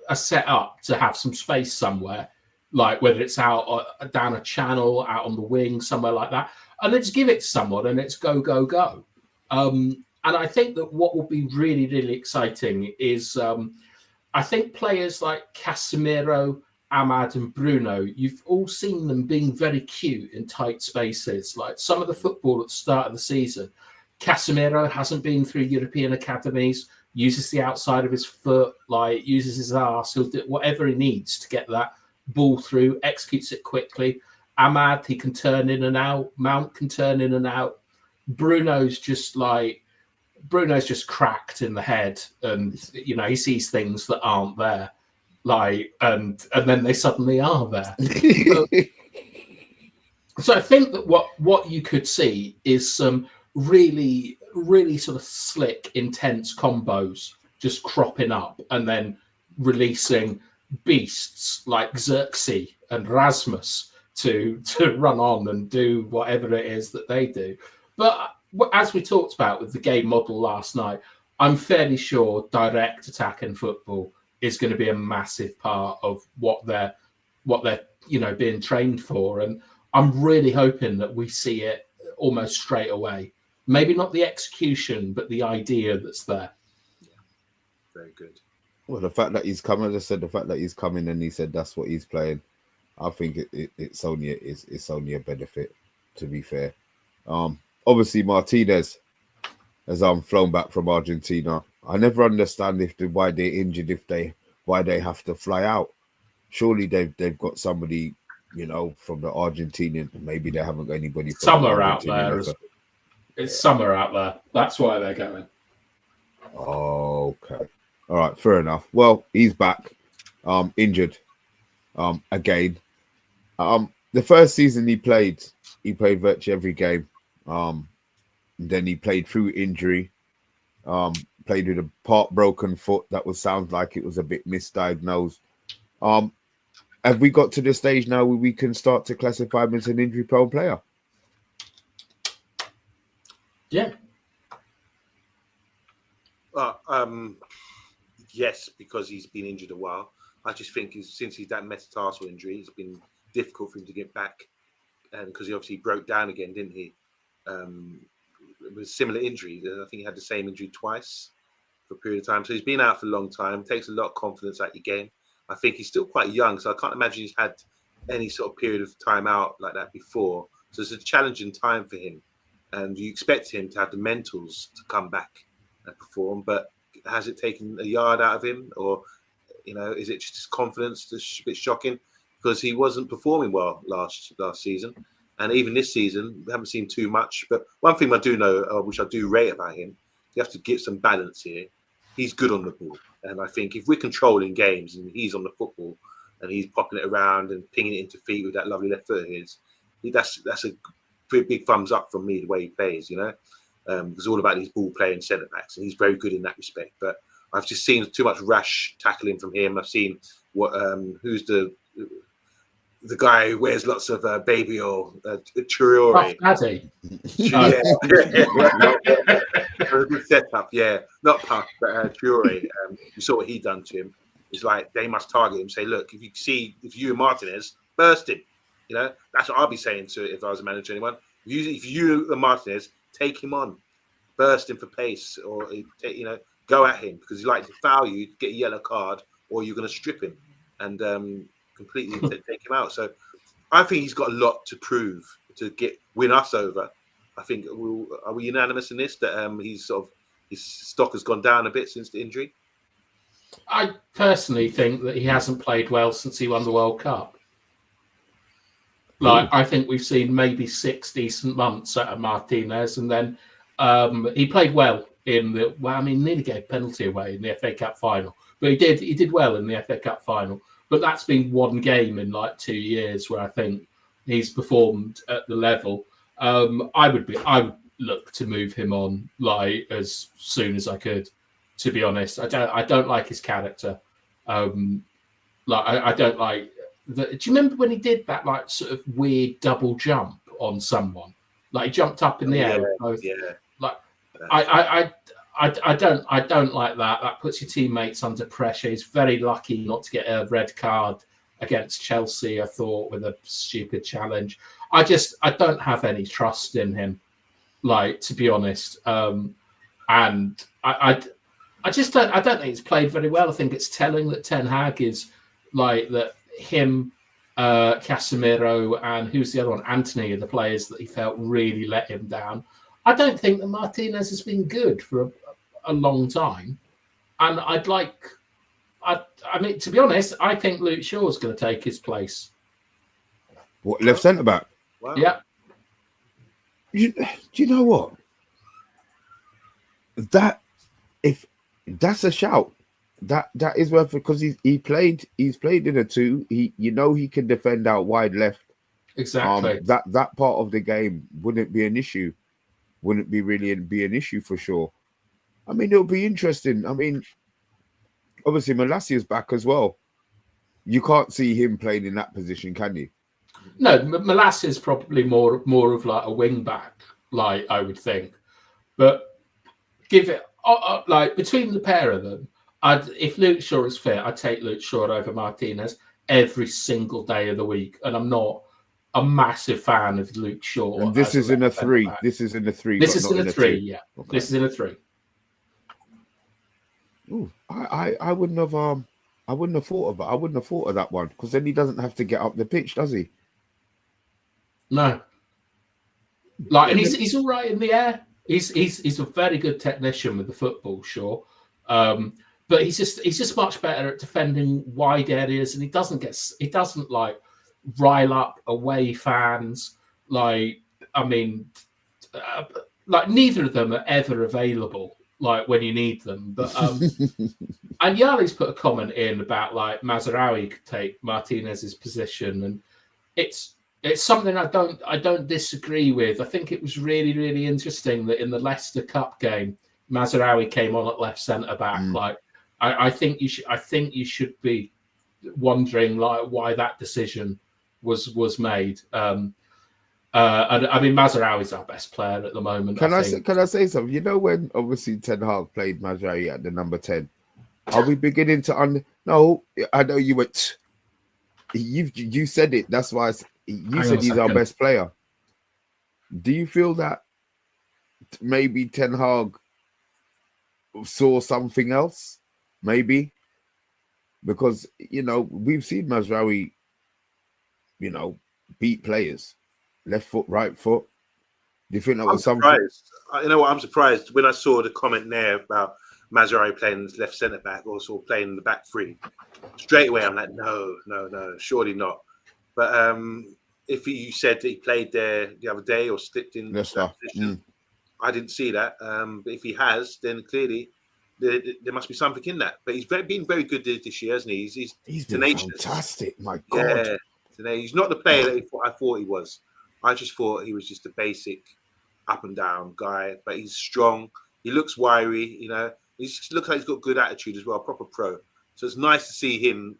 Speaker 2: are set up to have some space somewhere, like whether it's out or down a channel, out on the wing, somewhere like that, and they just give it to someone and it's go, go, go. And I think that what will be really, really exciting is I think players like Casemiro, Ahmad and Bruno, you've all seen them being very cute in tight spaces. Like some of the football at the start of the season, Casemiro hasn't been through European academies, uses the outside of his foot, like uses his arse, he'll do whatever he needs to get that ball through, executes it quickly. Ahmad, he can turn in and out. Mount can turn in and out. Bruno's just cracked in the head, and he sees things that aren't there. Like and then they suddenly are there. So I think that what you could see is some really, really sort of slick, intense combos just cropping up and then releasing beasts like Xerxes and Rasmus to run on and do whatever it is that they do. But as we talked about with the game model last night, I'm fairly sure direct attack in football is going to be a massive part of what they're being trained for, and I'm really hoping that we see it almost straight away. Maybe not the execution, but the idea that's there.
Speaker 3: Yeah, very good.
Speaker 1: Well, the fact that he's coming, as I said, the fact that he's coming and he said that's what he's playing, I think it's only a benefit. To be fair, obviously Martinez, as I'm flown back from Argentina. I never understand why they're injured, why they have to fly out. Surely they've got somebody, from the Argentinian. Maybe they haven't got anybody from the
Speaker 2: Summer out
Speaker 1: Argentinian.
Speaker 2: there. It's summer out there. That's why they're going.
Speaker 1: Okay. All right. Fair enough. Well, he's back. Injured. Again. The first season he played virtually every game. Then he played through injury. Played with a part broken foot that sounds like it was a bit misdiagnosed. Have we got to the stage now where we can start to classify him as an injury-prone player?
Speaker 2: Yeah.
Speaker 3: Yes, because he's been injured a while. I just think since he's that metatarsal injury, it's been difficult for him to get back, and because he obviously broke down again, didn't he? With similar injuries, I think he had the same injury twice for a period of time. So he's been out for a long time. It takes a lot of confidence out your game. I think he's still quite young, so I can't imagine he's had any sort of period of time out like that before. So it's a challenging time for him, and you expect him to have the mentals to come back and perform. But has it taken a yard out of him, or is it just his confidence that's a bit shocking? Because he wasn't performing well last season, and even this season we haven't seen too much. But one thing I do know, which I do rate about him, you have to get some balance here. He's good on the ball, and I think if we're controlling games and he's on the football and he's popping it around and pinging it into feet with that lovely left foot of his, that's a pretty big thumbs up from me the way he plays. It's all about these ball playing centre backs, and he's very good in that respect. But I've just seen too much rash tackling from him. I've seen who's the guy who wears lots of baby oil, Traore.
Speaker 2: Daddy.
Speaker 3: A good setup, yeah. Not Puff, but Traore. You saw what he done to him. It's like they must target him. Say, look, if you and Martinez, burst him. That's what I'll be saying to it if I was a manager. Anyone, if you and Martinez, take him on, burst him for pace, or go at him because he's likely to foul you, get a yellow card, or you're going to strip him and completely take him out. So I think he's got a lot to prove to win us over. I think are we unanimous in this that his stock has gone down a bit since the injury?
Speaker 2: I personally think that he hasn't played well since he won the World Cup. I think we've seen maybe 6 decent months out of Martinez, and then he played well nearly gave penalty away in the FA Cup final, but he did well in the FA Cup final. But that's been one game in 2 years where I think he's performed at the level. I would look to move him on as soon as I could. To be honest, I don't like his character. I don't like. Do you remember when he did that sort of weird double jump on someone? He jumped up in the air. I don't like that. That puts your teammates under pressure. He's very lucky not to get a red card against Chelsea, I thought, with a stupid challenge. I don't have any trust in him, to be honest. And I don't think he's played very well. I think it's telling that Ten Hag is that him, Casemiro, and who's the other one? Anthony are the players that he felt really let him down. I don't think that Martinez has been good for a long time. And to be honest, I think Luke Shaw's going to take his place.
Speaker 1: What, left centre back?
Speaker 3: Wow.
Speaker 2: Yeah.
Speaker 1: Do you know what? That's a shout. That is worth it because he's played in a 2. He can defend out wide left.
Speaker 2: Exactly.
Speaker 1: That part of the game wouldn't be an issue. Wouldn't be really be an issue for sure. It'll be interesting. Obviously Malacia's back as well. You can't see him playing in that position, can you?
Speaker 2: No, Malacia's probably more of a wing back, I would think. But give it between the pair of them, if Luke Shaw is fit, I'd take Luke Shaw over Martinez every single day of the week. And I'm not a massive fan of Luke Shaw.
Speaker 1: And this is in a 3. This is in a 3.
Speaker 2: This is in a 3,
Speaker 1: 2.
Speaker 2: yeah.
Speaker 1: Okay.
Speaker 2: This is in a 3.
Speaker 1: Ooh, I wouldn't have thought of that one because then he doesn't have to get up the pitch, does he?
Speaker 2: No. And he's all right in the air. He's a very good technician with the football, sure, but he's just much better at defending wide areas, and he doesn't like rile up away fans. Like, I mean, like neither of them are ever available like when you need them. But and Yali's put a comment in about like Mazraoui could take Martinez's position, and it's something I don't disagree with. I think it was really, really interesting that in the Leicester Cup game, Mazraoui came on at left centre back. Like, I think you should be wondering like why that decision was made. And I mean, Mazraoui's our best player at the moment.
Speaker 1: Can I say something? You know, when obviously Ten Hag played Mazraoui at the number 10, are we beginning to No, I know you went. You said it. That's why you said he's our best player. Do you feel that maybe Ten Hag saw something else? Maybe because we've seen Mazraoui, beat players, left foot, right foot. Do you think that was something?
Speaker 3: You know what? I'm surprised when I saw the comment there about Mazraoui playing left centre back, also playing in the back three. Straight away, I'm like, no, surely not. But if you said that he played there the other day or slipped in that position, I didn't see that. But if he has, then clearly there must be something in that. But he's been very good this year, hasn't he? He's
Speaker 1: been
Speaker 3: tenacious.
Speaker 1: Fantastic, my God.
Speaker 3: Yeah, he's not the player that I thought he was. I just thought he was just a basic up and down guy, but he's strong. He looks wiry, He looks like he's got good attitude as well, proper pro. So it's nice to see him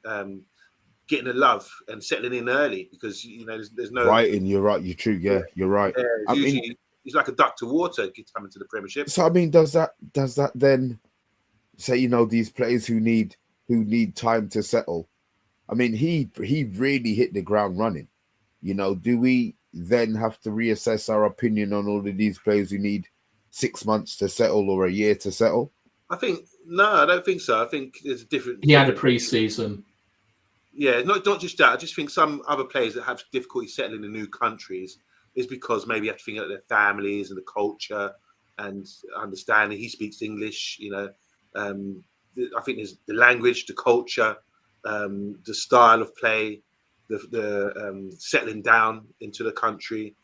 Speaker 3: getting the love and settling in early because there's no
Speaker 1: Brighton. You're right. You're true. Yeah, you're right.
Speaker 3: Yeah, he's like a duck to water coming to the Premiership.
Speaker 1: So I mean, does that then say these players who need time to settle? I mean, he really hit the ground running. Do we then have to reassess our opinion on all of these players who need 6 months to settle or a year to settle?
Speaker 3: I don't think so. I think there's a different.
Speaker 2: He had a pre-season.
Speaker 3: Yeah, not just that. I just think some other players that have difficulty settling in new countries is because maybe you have to think about their families and the culture and understanding. He speaks English, I think there's the language, the culture, the style of play, the settling down into the country,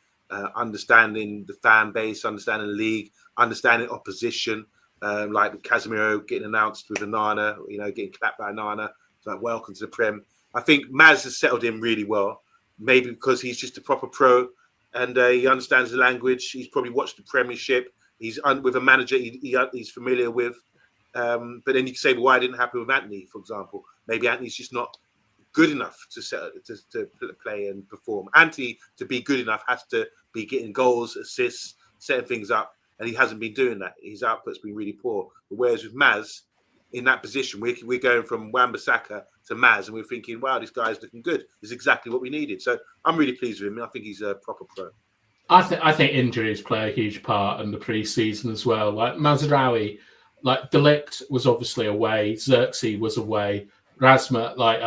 Speaker 3: understanding the fan base, understanding the league, understanding opposition. Like Casemiro getting announced with Nana, getting clapped by Nana. It's like, welcome to the Prem. I think Maz has settled in really well, maybe because he's just a proper pro and he understands the language. He's probably watched the Premiership. He's with a manager he's familiar with. But then you can say, well, why didn't it happen with Anthony, for example? Maybe Anthony's just not good enough to play and perform. Anthony, to be good enough, has to be getting goals, assists, setting things up. And he hasn't been doing that. His output's been really poor. Whereas with Maz, in that position, we're going from Wan-Bissaka to Maz, and we're thinking, wow, this guy's looking good. This is exactly what we needed. So I'm really pleased with him. I think he's a proper pro.
Speaker 2: I think injuries play a huge part in the pre-season as well. Like Mazraoui, like De Ligt was obviously away, Xerxes was away, Rasma, like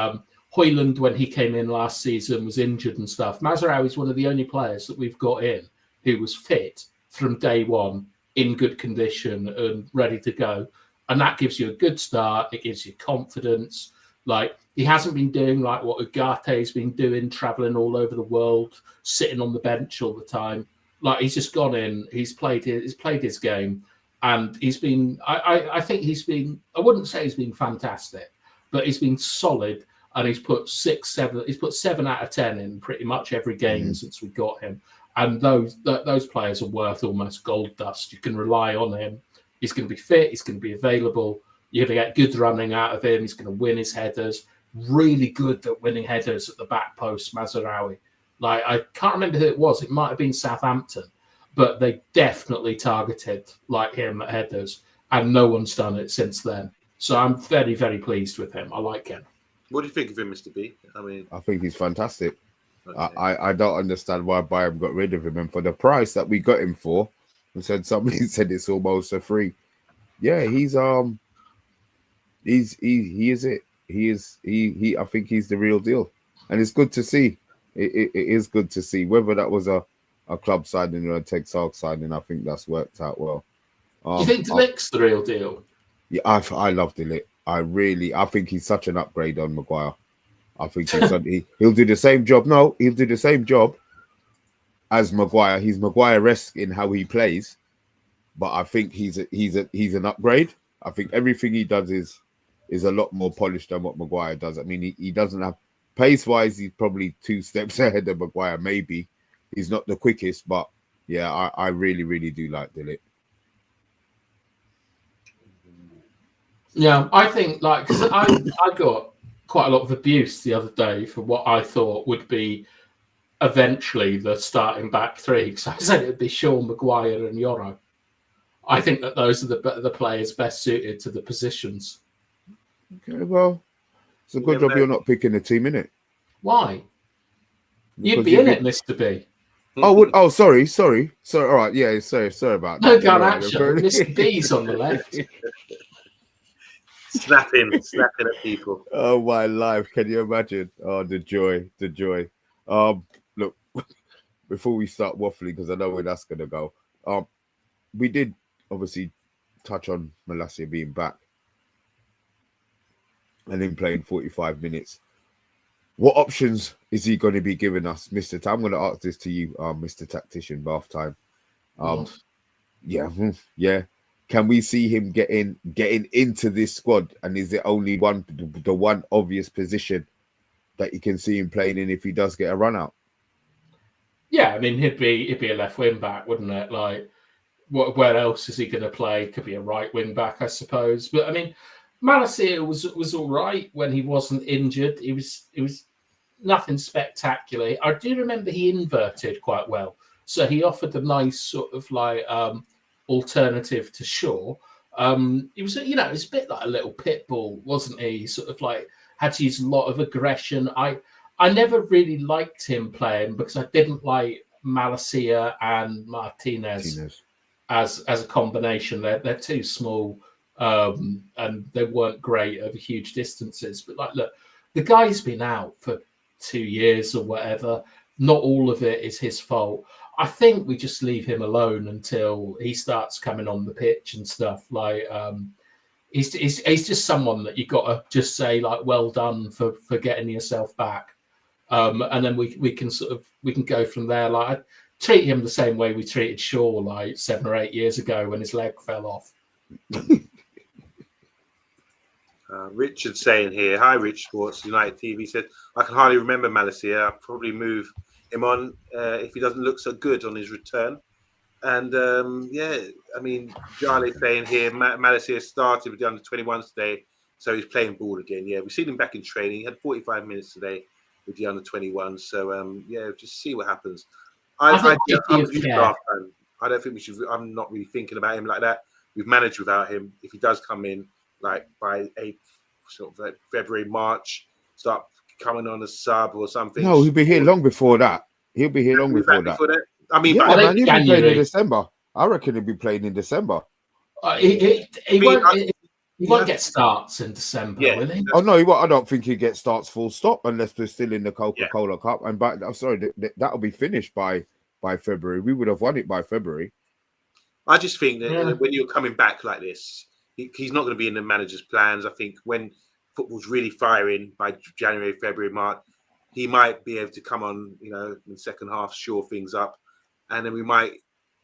Speaker 2: Højlund when he came in last season was injured and stuff. Mazraoui is one of the only players that we've got in who was fit from day one, in good condition and ready to go. And that gives you a good start. It gives you confidence. Like, he hasn't been doing like what Ugate's been doing, traveling all over the world, sitting on the bench all the time. Like, he's just gone in, he's played his game, and he's been, I think he's been, I wouldn't say he's been fantastic, but he's been solid, and he's put 7 out of 10 in pretty much every game since we got him. And those players are worth almost gold dust. You can rely on him. He's going to be fit. He's going to be available. You're going to get good running out of him. He's going to win his headers. Really good at winning headers at the back post, Mazraoui. Like, I can't remember who it was. It might have been Southampton. But they definitely targeted like him at headers. And no one's done it since then. So I'm very, very pleased with him. I like him.
Speaker 3: What do you think of him, Mr. B?
Speaker 1: I think he's fantastic.
Speaker 3: Okay.
Speaker 1: I don't understand why Bayern got rid of him, and for the price that we got him for, somebody said it's almost a free. Yeah, he is it. He I think he's the real deal, and it's good to see. It is good to see whether that was a a club signing or a Texas signing. I think that's worked out well.
Speaker 2: Do you think Delict's the real deal?
Speaker 1: Yeah, I love Delict. I think he's such an upgrade on Maguire. I think he'll do the same job. No, he'll do the same job as Maguire. He's Maguire-esque in how he plays, but I think he's an upgrade. I think everything he does is a lot more polished than what Maguire does. I mean, he doesn't have pace-wise. He's probably 2 steps ahead of Maguire. Maybe he's not the quickest, but yeah, I really, really do like Delict.
Speaker 2: Yeah, I think because I got quite a lot of abuse the other day for what I thought would be eventually the starting back three. Because I said it would be Shaw, Maguire, and Yoro. I think that those are the players best suited to the positions.
Speaker 1: Okay, well, it's a good job you're not picking the team, innit?
Speaker 2: Why? You'd be in it, Mr. B.
Speaker 1: Oh, sorry. All right, yeah, sorry about that.
Speaker 2: No Garnacho, Mr. B's on the left.
Speaker 3: snapping at people.
Speaker 1: Oh my life! Can you imagine? Oh, the joy. Look, before we start waffling, because I know where that's gonna go. We did obviously touch on Malacia being back and him playing 45 minutes. What options is he going to be giving us, Mr. I'm going to ask this to you, Mr. Tactician, bath time. Yeah. Can we see him getting into this squad? And is it only the one obvious position that you can see him playing in if he does get a run out?
Speaker 2: Yeah, I mean he'd be a left wing back, wouldn't it? Like, where else is he going to play? Could be a right wing back, I suppose. But I mean, Malacia was all right when he wasn't injured. It was nothing spectacular. I do remember he inverted quite well, so he offered a nice sort of alternative to Shaw. It was it was a bit like a little pit bull, wasn't he? Sort of like had to use a lot of aggression. I never really liked him playing because I didn't like Malacia and Martinez. As a combination. They're too small and they weren't great over huge distances. But look, the guy's been out for 2 years or whatever. Not all of it is his fault. I think we just leave him alone until he starts coming on the pitch and stuff. He's just someone that you got to just say well done for getting yourself back, and then we can go from there. I treat him the same way we treated Shaw 7 or 8 years ago when his leg fell off.
Speaker 3: Richard saying here, hi Rich Sports United TV, said I can hardly remember Malacia. I'll probably move him on if he doesn't look so good on his return. And I mean, Charlie saying here, Malacia started with the under-21s today, so he's playing ball again. Yeah, we've seen him back in training. He had 45 minutes today with the under-21s. So just see what happens. I'm a huge draft fan. I don't think we should. I'm not really thinking about him like that. We've managed without him. If he does come in by February, March, start coming on a sub or something.
Speaker 1: No, he'll be here long before that. He'll be here long before that.
Speaker 3: I mean,
Speaker 1: he'll be playing in December. I reckon he'll be playing in December.
Speaker 2: He won't get starts in December, will he?
Speaker 1: Oh no, he won't. I don't think he gets starts full stop unless we're still in the Coca-Cola Cup. And I'm sorry, that'll be finished by February. We would have won it by February.
Speaker 3: I just think that when you're coming back like this, he's not going to be in the manager's plans. I think when football's really firing by January, February, March, he might be able to come on, in the second half, shore things up, and then we might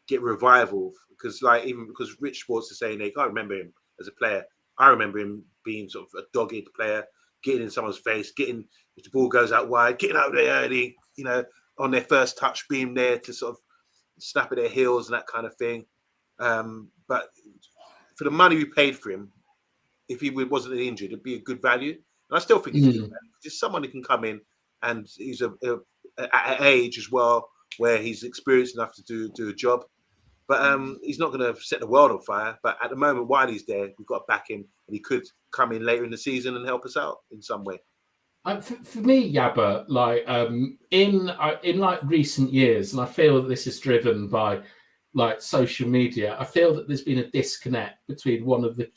Speaker 3: get revival. Because even because Rich Sports is saying they can't remember him as a player. I remember him being sort of a dogged player, getting in someone's face, if the ball goes out wide, getting out there early, on their first touch, being there to sort of snap at their heels and that kind of thing. But for the money we paid for him, if he wasn't injured, it'd be a good value. And I still think he's good value. Just someone who can come in, and he's at an age as well where he's experienced enough to do a job. But he's not going to set the world on fire. But at the moment, while he's there, we've got to back him, and he could come in later in the season and help us out in some way.
Speaker 2: For me, Yabba, in recent years, and I feel that this is driven by social media, I feel that there's been a disconnect between one of the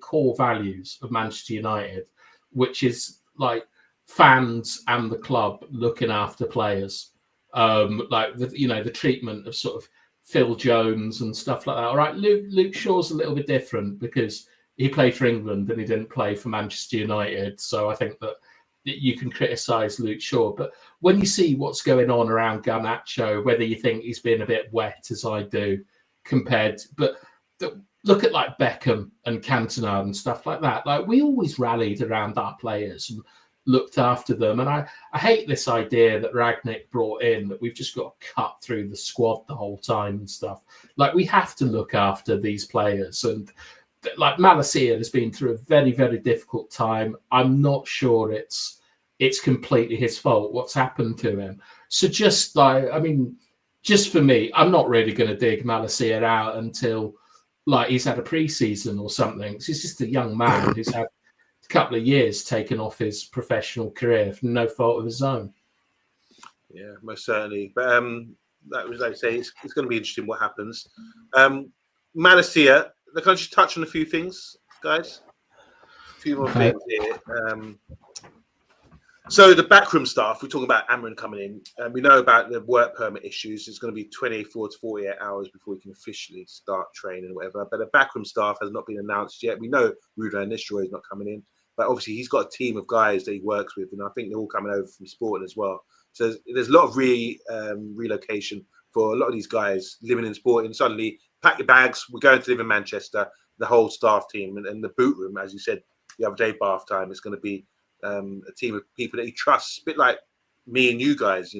Speaker 2: core values of Manchester United, which is fans and the club looking after players. like the treatment of sort of Phil Jones and stuff like that. All right, Luke Shaw's a little bit different because he played for England and he didn't play for Manchester United. So I think that you can criticise Luke Shaw, but when you see what's going on around Garnacho, whether you think he's been a bit wet, as I do, look at like Beckham and Cantona and stuff like that. Like we always rallied around our players and looked after them. And I hate this idea that Ragnick brought in that we've just got to cut through the squad the whole time and stuff. Like we have to look after these players. And like Malacia has been through a very, very difficult time. I'm not sure it's completely his fault what's happened to him. So just for me, I'm not really going to dig Malacia out until like he's had a pre-season or something. He's just a young man who's had a couple of years taken off his professional career for no fault of his own.
Speaker 3: Yeah, most certainly. But that was, like I say, it's going to be interesting what happens. Malacia, can I just touch on a few things, guys? A few more things here. So the backroom staff, we're talking about Amorim coming in, and we know about the work permit issues. It's going to be 24 to 48 hours before we can officially start training or whatever. But the backroom staff has not been announced yet. We know Ruud van Nistelrooy is not coming in, but obviously he's got a team of guys that he works with, and I think they're all coming over from Sporting as well. So there's a lot of relocation for a lot of these guys living in Sporting. Suddenly, pack your bags, we're going to live in Manchester, the whole staff team, and the boot room, as you said the other day, bath time, is going to be a team of people that he trusts, a bit like me and you guys.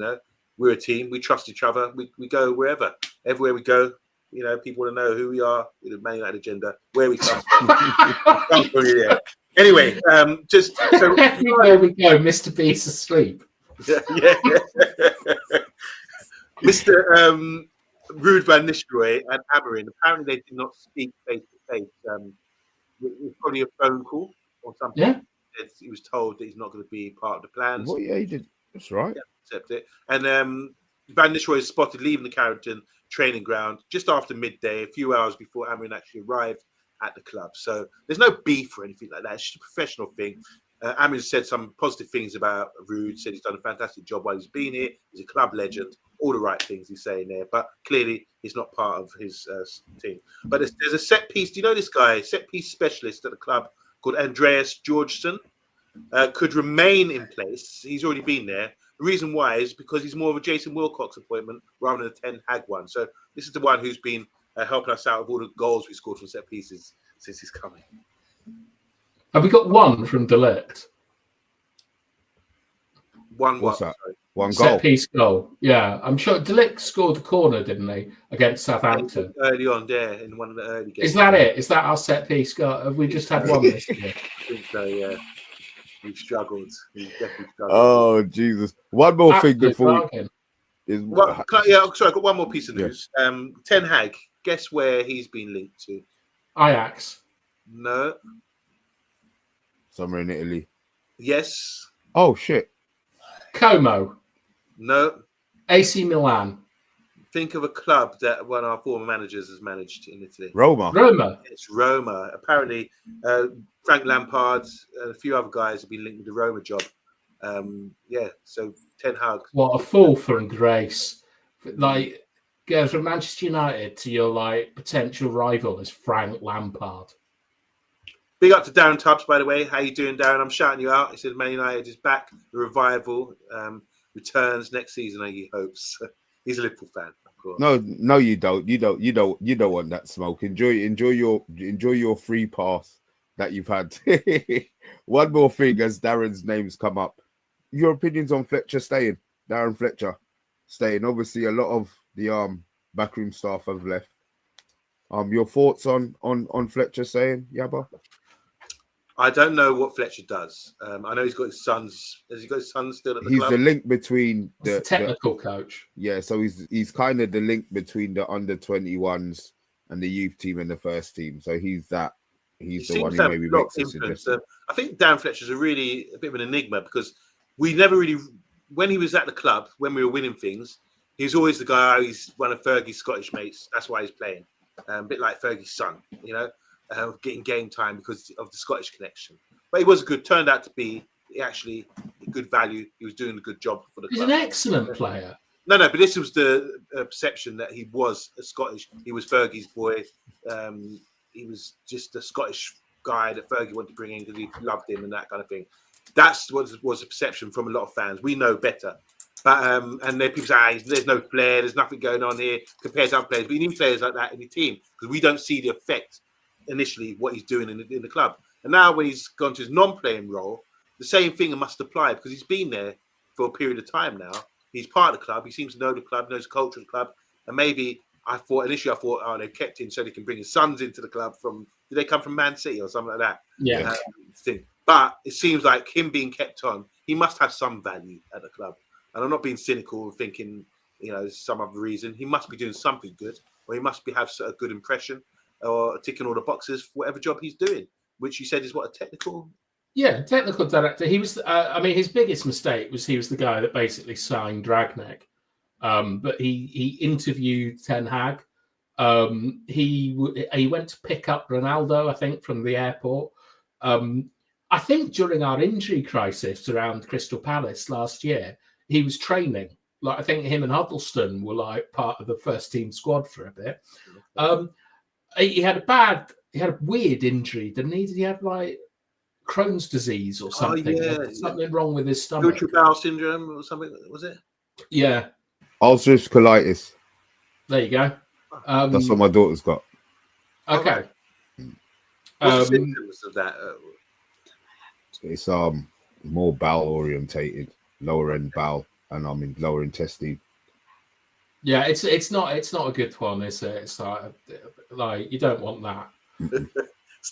Speaker 3: We're a team, we trust each other, we go everywhere we go. People want to know who we are with the Man United agenda, where we come from. Anyway, just so
Speaker 2: everywhere we go, Mr. B's asleep.
Speaker 3: Yeah. Mr. Ruud van Nistelrooy and Amorim, apparently they did not speak face to face. It was probably a phone call or something.
Speaker 2: Yeah.
Speaker 3: He was told that he's not going to be part of the plans.
Speaker 1: Well, yeah, he did. That's right.
Speaker 3: Yeah, accept it. And Van Nistelrooy is spotted leaving the Carrington training ground just after midday, a few hours before Amorim actually arrived at the club. So there's no beef or anything like that. It's just a professional thing. Amorim said some positive things about Ruud, said he's done a fantastic job while he's been here. He's a club legend. All the right things he's saying there. But clearly, he's not part of his team. But there's a set piece. Do you know this guy, set piece specialist at the club called Andreas Georgeson? Could remain in place. He's already been there. The reason why is because he's more of a Jason Wilcox appointment rather than a Ten Hag one. So this is the one who's been helping us out with all the goals we scored from set pieces since he's coming.
Speaker 2: Have we got one from Delict?
Speaker 1: What's that?
Speaker 3: Sorry.
Speaker 1: One goal.
Speaker 2: Set piece goal. Yeah, I'm sure Delict scored the corner, didn't he, against Southampton?
Speaker 3: Early on there in one of the early games.
Speaker 2: Is that it? Is that our set piece goal? Have we just had one this year?
Speaker 3: I think so, yeah. We've struggled. We've definitely struggled.
Speaker 1: Oh, Jesus. One more thing before
Speaker 2: sorry,
Speaker 3: I've got one more piece of news. Yeah. Ten Hag, guess where he's been linked to?
Speaker 2: Ajax.
Speaker 3: No.
Speaker 1: Somewhere in Italy.
Speaker 3: Yes.
Speaker 1: Oh, shit.
Speaker 2: Como.
Speaker 3: No.
Speaker 2: AC Milan.
Speaker 3: Think of a club that one of our former managers has managed in Italy.
Speaker 1: Roma.
Speaker 3: It's Roma. Apparently, Frank Lampard and a few other guys have been linked with the Roma job. So Ten Hag.
Speaker 2: What a fall from grace. Like, go from Manchester United to your potential rival as Frank Lampard.
Speaker 3: Big up to Darren Tubbs, by the way. How you doing, Darren? I'm shouting you out. He said Man United is back. The revival returns next season, he hopes. He's a Liverpool fan, of course.
Speaker 1: No, you don't. You don't want that smoke. Enjoy your free pass that you've had. One more thing, as Darren's names come up. Your opinions on Fletcher staying? Darren Fletcher staying. Obviously, a lot of the backroom staff have left. Your thoughts on Fletcher staying, Yabba?
Speaker 3: I don't know what Fletcher does. I know he's got his sons. Has he got his sons still at the club?
Speaker 1: He's the link between
Speaker 2: the technical coach.
Speaker 1: Yeah, so he's kind of the link between the under-21s and the youth team and the first team. So he's the one who maybe makes a suggestion.
Speaker 3: I think Dan Fletcher's a bit of an enigma because we never really, when he was at the club, when we were winning things, he was always the guy. He's one of Fergie's Scottish mates. That's why he's playing. A bit like Fergie's son, getting game time because of the Scottish connection. But he was turned out to be actually a good value. He was doing a good job for the club.
Speaker 2: He's an excellent player.
Speaker 3: No, but this was the perception that he was a Scottish. He was Fergie's boy. He was just a Scottish guy that Fergie wanted to bring in because he loved him and that kind of thing. That's what was a perception from a lot of fans. We know better. But and then people say, there's no flair, there's nothing going on here compared to other players. But you need players like that in your team because we don't see the effect initially what he's doing in the club. And now when he's gone to his non-playing role, the same thing must apply because he's been there for a period of time now. He's part of the club. He seems to know the club, knows the culture of the club. And maybe initially I thought, oh, they kept him so they can bring his sons into the club from, did they come from Man City or something like that?
Speaker 2: Yeah.
Speaker 3: Thing. But it seems like him being kept on, he must have some value at the club. And I'm not being cynical thinking, some other reason. He must be doing something good, or he must have a good impression, or ticking all the boxes for whatever job he's doing, which you said is what, a technical?
Speaker 2: Yeah, technical director. He was, his biggest mistake was he was the guy that basically signed Ragnick. But he interviewed Ten Hag. He went to pick up Ronaldo, I think, from the airport. I think during our injury crisis around Crystal Palace last year, he was training. Like I think him and Huddleston were like part of the first team squad for a bit. He had a weird injury, didn't he? Did he have like Crohn's disease or something? Something wrong with his stomach.
Speaker 3: Irritable bowel syndrome or something, was it?
Speaker 2: Yeah.
Speaker 1: Ulcerative colitis.
Speaker 2: There you go.
Speaker 1: That's what my daughter's got.
Speaker 2: Okay.
Speaker 3: What's the symptoms of that?
Speaker 1: It's more bowel orientated, lower end bowel, and lower intestine.
Speaker 2: Yeah, it's not a good one, is it? It's like you don't want that.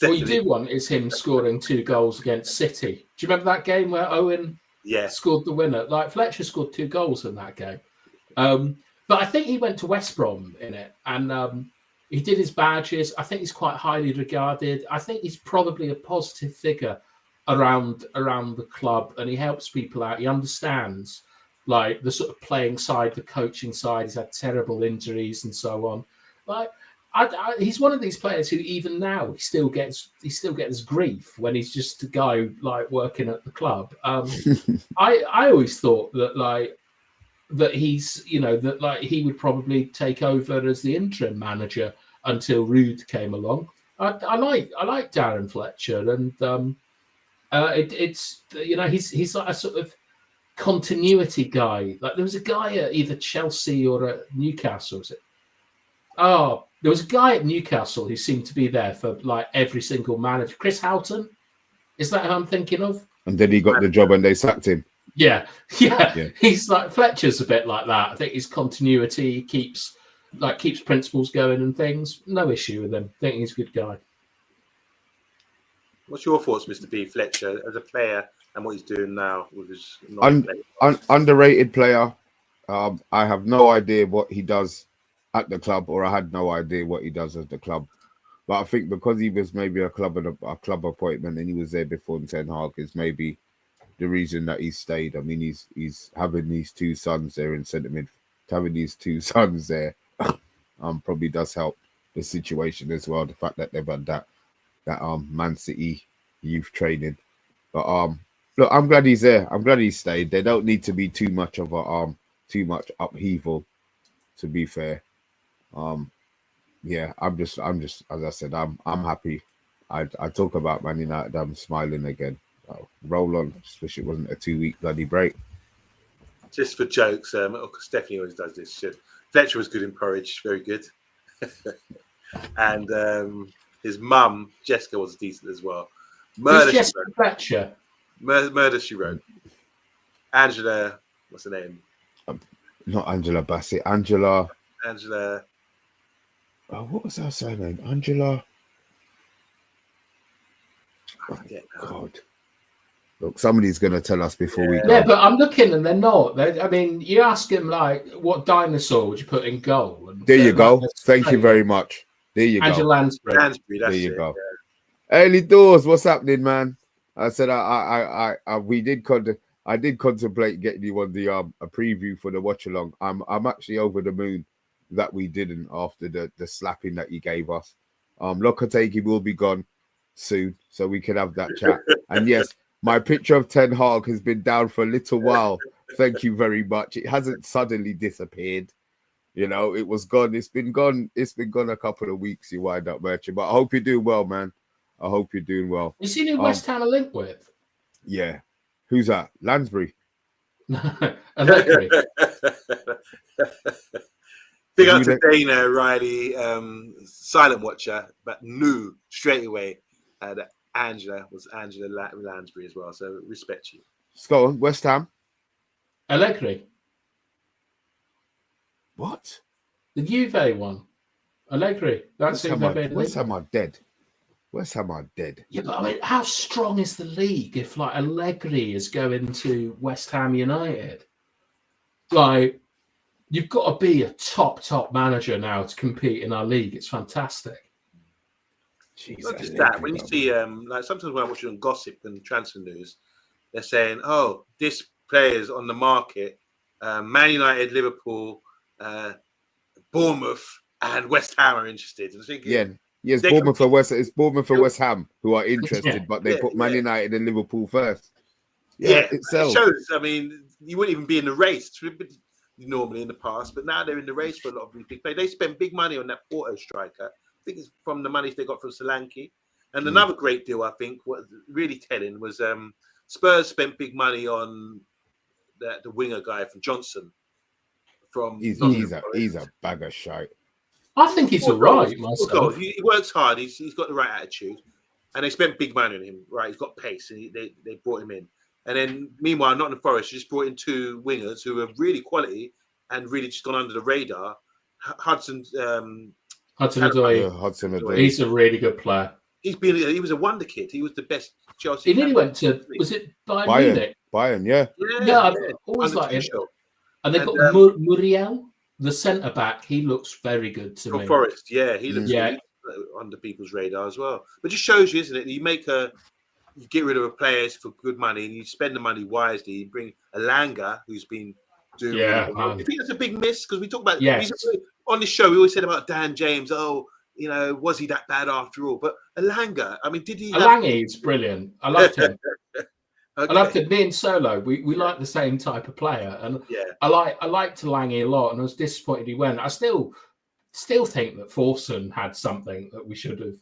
Speaker 2: What you do want is him scoring 2 goals against City. Do you remember that game where Owen scored the winner? Like Fletcher scored 2 goals in that game. But I think he went to West Brom in it, and he did his badges. I think he's quite highly regarded. I think he's probably a positive figure around the club, and he helps people out. He understands like the sort of playing side, the coaching side. He's had terrible injuries and so on. Like he's one of these players who even now he still gets grief when he's just a guy like working at the club. I always thought that he's that like he would probably take over as the interim manager until Ruud came along. I like Darren Fletcher, and it's he's like a sort of continuity guy. Like there was a guy at either Chelsea or at Newcastle. Was it? Oh, there was a guy at Newcastle who seemed to be there for like every single manager. Chris Houghton, is that who I'm thinking of?
Speaker 1: And then he got the job and they sacked him.
Speaker 2: Yeah. He's like Fletcher's a bit like that. I think his continuity keeps principles going and things. No issue with him. I think he's a good guy.
Speaker 3: What's your thoughts, Mr. B. Fletcher, as a player and what he's doing now with his
Speaker 1: underrated player? I have no idea what he does at the club, or I had no idea what he does at the club. But I think because he was maybe a club appointment and he was there before Ten Hag is maybe the reason that he stayed. I mean, he's having these 2 sons there in centre mid. Having these 2 sons there probably does help the situation as well. The fact that they've had that Man City youth training. But look, I'm glad he's there. I'm glad he stayed. There don't need to be too much of a too much upheaval, to be fair. Yeah, I'm just as I said, I'm happy. I talk about Man United, I'm smiling again. Roll on, especially it wasn't a 2-week bloody break.
Speaker 3: Just for jokes, Stephanie always does this shit. Fletcher was good in porridge, very good. And his mum, Jessica, was decent as well.
Speaker 2: Who's Jessica Fletcher?
Speaker 3: Murder, She Wrote. Angela, what's her name?
Speaker 1: Not Angela Bassett. Angela. Oh, what was her surname? Angela.
Speaker 3: I forget now.
Speaker 1: God. Look, somebody's going to tell us before we go.
Speaker 2: Yeah, but I'm looking and they're not. I mean, you ask him, like, what dinosaur would you put in goal? And
Speaker 1: there you go. Thank you very much. There you
Speaker 2: Angela
Speaker 1: go.
Speaker 2: Lansbury.
Speaker 3: There
Speaker 1: you go. Yeah. Early doors, what's happening, man? I said I did contemplate getting you on the a preview for the watch along. I'm actually over the moon that we didn't after the slapping that you gave us. Lopetegui will be gone soon, so we can have that chat. And yes, my picture of Ten Hag has been down for a little while Thank you very much. It hasn't suddenly disappeared. You know, it was gone. It's been gone. It's been gone a couple of weeks. You wind up merchant, but I hope you're doing well, man. I hope you're doing well.
Speaker 2: You seen who West Ham are linked with?
Speaker 1: Yeah. Who's that? Lansbury.
Speaker 2: Allegri.
Speaker 3: Big up to Dana Riley, silent watcher, but knew straight away that Angela was Angela Lansbury as well. So respect you.
Speaker 1: Let's go on. West Ham.
Speaker 2: Allegri.
Speaker 1: What?
Speaker 2: The Juve one. Allegri. That's who they've been.
Speaker 1: West Ham are dead. West Ham are dead.
Speaker 2: Yeah, but I mean, how strong is the league if like Allegri is going to West Ham United? Like, you've got to be a top manager now to compete in our league. It's fantastic.
Speaker 3: Jesus, not just that. When you see, like sometimes when I'm watching gossip and transfer news, they're saying, "Oh, this player's on the market." Man United, Liverpool, Bournemouth, and West Ham are interested. And thinking,
Speaker 1: yes, Bournemouth for West. It's Bournemouth for West Ham who are interested, but they put Man United and Liverpool first.
Speaker 3: It shows. I mean, you wouldn't even be in the race normally in the past, but now they're in the race for a lot of these big players. They spent big money on that Porto striker. I think it's from the money they got from Solanke. And another great deal, I think, what really telling was Spurs spent big money on the winger guy from Johnson.
Speaker 1: He's a bag of shite.
Speaker 2: I think he's all right. Myself.
Speaker 3: He works hard. He's got the right attitude, and they spent big money on him. Right, he's got pace, and they brought him in. And then, meanwhile, Nottingham Forest just brought in two wingers who are really quality and really just gone under the radar. Hudson-Odoi.
Speaker 2: He's a really good player.
Speaker 3: He was a wonder kid. He was the best Chelsea.
Speaker 2: He nearly went to, was it Bayern Munich?
Speaker 1: Bayern, yeah.
Speaker 2: I've always liked him. And they've got Muriel, the centre back. He looks very good to me.
Speaker 3: Forest, he looks good under people's radar as well. But just shows you, isn't it? You get rid of a players for good money and you spend the money wisely. You bring Alanga, who's been doing really well. You think that's a big miss? Because we talk about on this show, we always said about Dan James. Oh, you know, was he that bad after all? But Alanga, I mean, did he?
Speaker 2: Alanga's brilliant. I loved him. Okay. I loved it. Me and Solo, we like the same type of player, and I liked Alanga a lot. And I was disappointed he went. I still think that Forson had something that we should have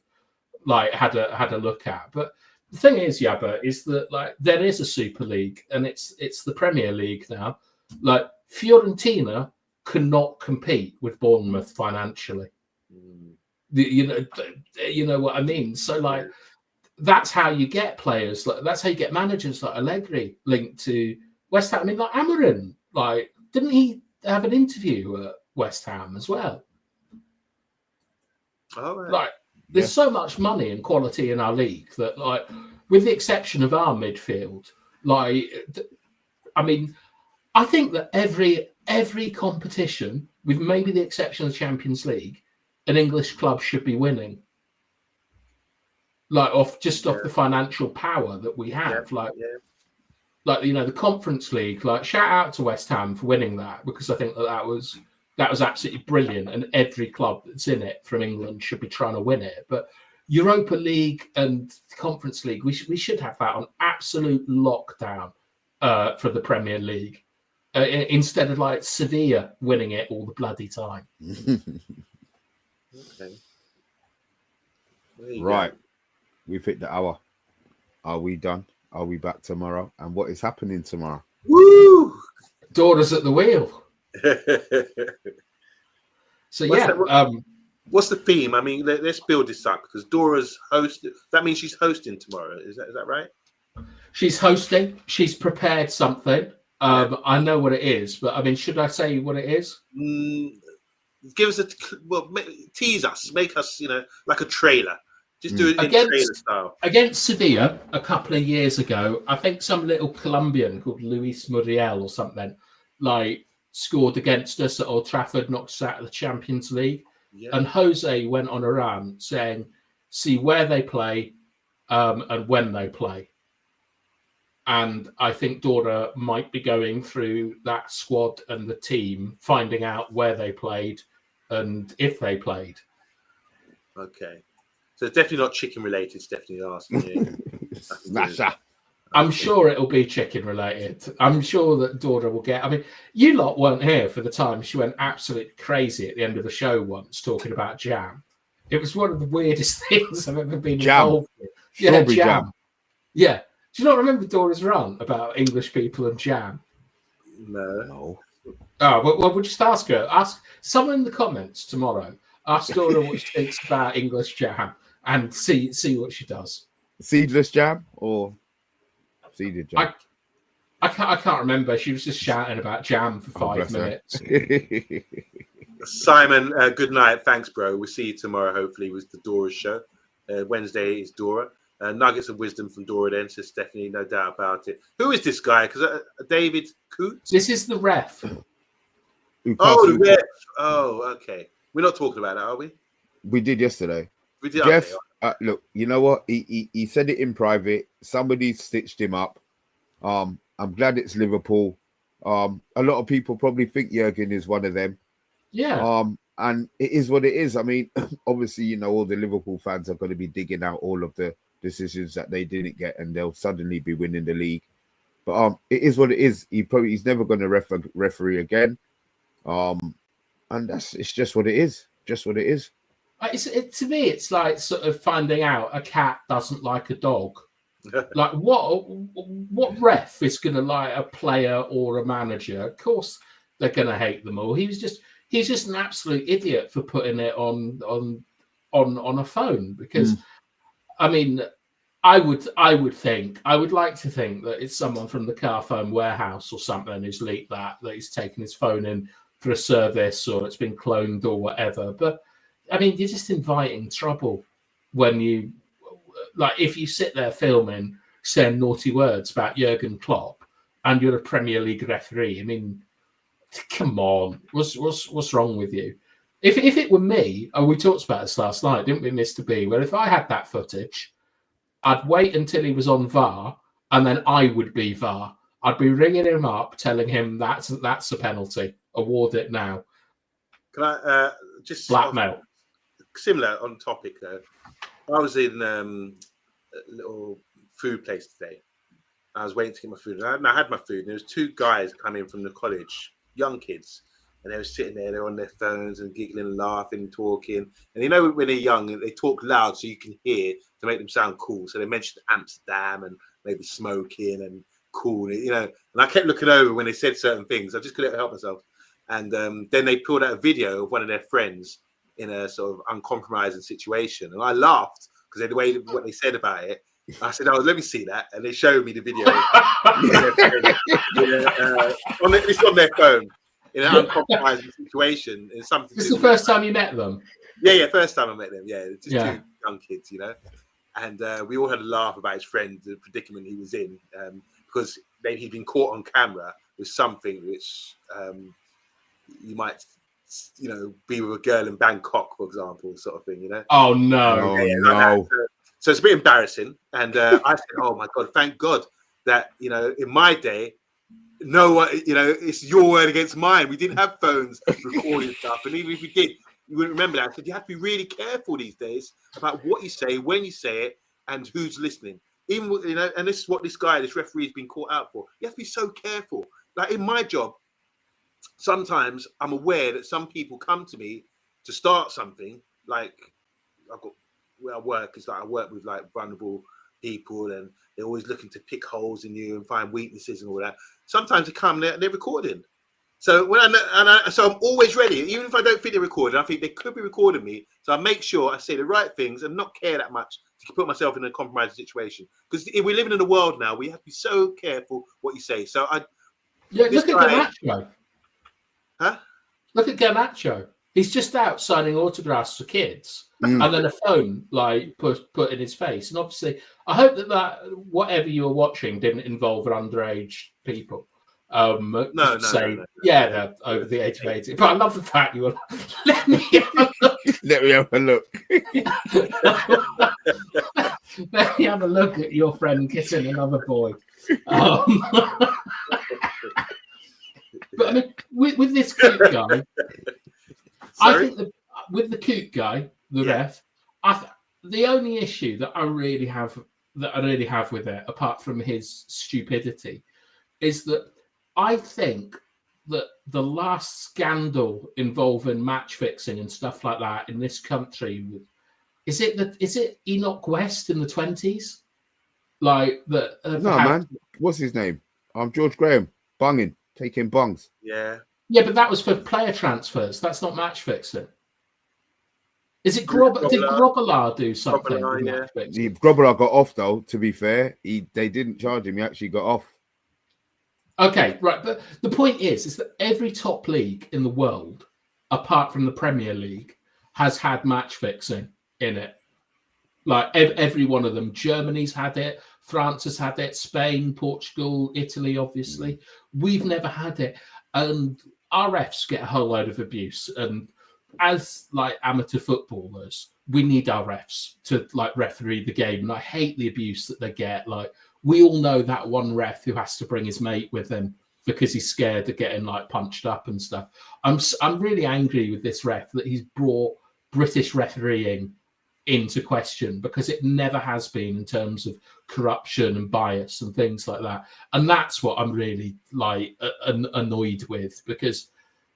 Speaker 2: had a look at. But the thing is, Yabba, is that like there is a Super League, and it's the Premier League now. Like Fiorentina cannot compete with Bournemouth financially. You know what I mean? So like that's how you get players. Like that's how you get managers like Allegri linked to West Ham. I mean, like Amorim, like didn't he have an interview at West Ham as well?
Speaker 3: Oh, right.
Speaker 2: Like there's so much money and quality in our league that, like, with the exception of our midfield, like, I mean, I think that every competition, with maybe the exception of the Champions League, an English club should be winning. Like off the financial power that we have. Like you know, the Conference League. Like shout out to West Ham for winning that, because I think that was absolutely brilliant, and every club that's in it from England should be trying to win it. But Europa League and Conference League, we should have that on absolute lockdown for the Premier League, instead of like Sevilla winning it all the bloody time.
Speaker 3: Okay.
Speaker 1: Right. We've hit the hour. Are we done? Are we back tomorrow? And what is happening tomorrow?
Speaker 3: Woo!
Speaker 2: Daughters at the wheel. So
Speaker 3: what's the theme? I mean, let's build this up, because Dora's host. That means she's hosting tomorrow. Is that right?
Speaker 2: She's hosting. She's prepared something. I know what it is, but I mean, should I say what it is?
Speaker 3: Give us tease us, make us, like a trailer. Just do it in trailer style.
Speaker 2: Against Sevilla a couple of years ago, I think some little Colombian called Luis Muriel or something like scored against us at Old Trafford, knocked us out of the Champions League. Yeah. And Jose went on a run saying, see where they play and when they play. And I think Dora might be going through that squad and the team, finding out where they played and if they played.
Speaker 3: Okay. So it's definitely not chicken related. It's definitely asking you.
Speaker 1: Smasher.
Speaker 2: I'm sure it'll be chicken related. I'm sure that Dora will get. I mean, you lot weren't here for the time she went absolutely crazy at the end of the show once talking about jam. It was one of the weirdest things I've ever been involved in.
Speaker 1: Strawberry jam.
Speaker 2: Yeah. Do you not remember Dora's rant about English people and jam?
Speaker 3: No.
Speaker 2: Oh, well, we'll just ask her. Ask someone in the comments tomorrow. Ask Dora what she thinks about English jam and see what she does.
Speaker 1: Seedless jam or seeded jam?
Speaker 2: I can't remember. She was just shouting about jam for 5 minutes.
Speaker 3: Simon, good night. Thanks, bro. We'll see you tomorrow, hopefully, with the Dora show. Wednesday is Dora. Nuggets of wisdom from Dora then, says Stephanie, no doubt about it. Who is this guy? Because David Coots?
Speaker 2: This is the ref.
Speaker 3: Oh, the ref. Oh, okay. We're not talking about that, are we?
Speaker 1: We did yesterday.
Speaker 3: We did.
Speaker 1: Jeff,
Speaker 3: okay.
Speaker 1: Look, you know what? He said it in private. Somebody stitched him up. I'm glad it's Liverpool. A lot of people probably think Jurgen is one of them.
Speaker 2: Yeah.
Speaker 1: And it is what it is. I mean, obviously, you know, all the Liverpool fans are going to be digging out all of the decisions that they didn't get, and they'll suddenly be winning the league. But it is what it is. He's never going to referee again. And it's just what it is. Just what it is.
Speaker 2: To me, it's like sort of finding out a cat doesn't like a dog. Like what ref is going to like a player or a manager? Of course, they're going to hate them all. He's just an absolute idiot for putting it on a phone because, I mean, I would like to think that it's someone from the car phone warehouse or something who's leaked that he's taken his phone in for a service or it's been cloned or whatever. But I mean, you're just inviting trouble when you like if you sit there filming saying naughty words about Jurgen Klopp and you're a Premier League referee. I mean, come on, what's wrong with you? If it were me, and we talked about this last night, didn't we, Mr. B? Well, if I had that footage, I'd wait until he was on VAR, and then I would be VAR. I'd be ringing him up, telling him that's a penalty. Award it now.
Speaker 3: Can I just
Speaker 2: blackmail?
Speaker 3: Similar on topic though. I was in a little food place today. I was waiting to get my food, and I had my food. And there was two guys coming from the college, young kids, and they were sitting there. They're on their phones and giggling, and laughing, talking. And you know when they're young, they talk loud so you can hear to make them sound cool. So they mentioned Amsterdam and maybe smoking and cool, you know. And I kept looking over when they said certain things. I just couldn't help myself. And then they pulled out a video of one of their friends in a sort of uncompromising situation, and I laughed because of the way what they said about it. I said, "Oh, let me see that," and they showed me the video. It's on their phone in an uncompromising situation. It's something.
Speaker 2: This is the first time you met them.
Speaker 3: Yeah, first time I met them. Yeah, just two young kids, you know. And we all had a laugh about his friend, the predicament he was in, because he'd been caught on camera with something which you might, you know, be with a girl in Bangkok, for example, sort of thing, you know.
Speaker 2: Oh no,
Speaker 1: no.
Speaker 3: So it's a bit embarrassing. And I said, "Oh my God, thank God that, you know, in my day, no one, you know, it's your word against mine. We didn't have phones recording stuff, and even if we did, you wouldn't remember that." I said, "You have to be really careful these days about what you say, when you say it, and who's listening. Even, you know, and this is what this referee has been caught out for. You have to be so careful. Like in my job, sometimes I'm aware that some people come to me to start something. Like I've got where I work is like I work with like vulnerable people, and they're always looking to pick holes in you and find weaknesses and all that. Sometimes they come there and they're recording. So so I'm always ready, even if I don't think they're recording. I think they could be recording me, so I make sure I say the right things and not care that much to put myself in a compromising situation. Because we're living in a world now, we have to be so careful what you say. So
Speaker 2: look at Garnacho.
Speaker 3: Huh?
Speaker 2: Look at Garnacho. He's just out signing autographs for kids, and then a phone like put in his face. And obviously, I hope that whatever you were watching didn't involve underage people. No, yeah, they're over the age of 18. But I love the fact you were. Let me have a look.
Speaker 1: Let me have a look.
Speaker 2: Let me have a look at your friend kissing another boy. But I mean, with this cute guy, I think with the cute guy, the ref, the only issue that I really have that I really have with it, apart from his stupidity, is that I think that the last scandal involving match fixing and stuff like that in this country, is it Enoch West in the 20s? Like that?
Speaker 1: No, man. What's his name? George Graham. Bunging, taking bungs.
Speaker 3: Yeah.
Speaker 2: Yeah, but that was for player transfers. That's not match fixing. Is it Grobbelaar? Did Grobbelaar do something?
Speaker 3: Grobbelaar, yeah.
Speaker 1: Grobbelaar got off though. To be fair, they didn't charge him. He actually got off.
Speaker 2: Okay, right. But the point is that every top league in the world, apart from the Premier League, has had match fixing in it. Like every one of them. Germany's had it. France has had it. Spain, Portugal, Italy, obviously. We've never had it. And our refs get a whole load of abuse. And as like amateur footballers, we need our refs to like referee the game. And I hate the abuse that they get. Like, we all know that one ref who has to bring his mate with him because he's scared of getting like punched up and stuff. I'm really angry with this ref that he's brought British refereeing into question, because it never has been in terms of corruption and bias and things like that. And that's what I'm really like annoyed with, because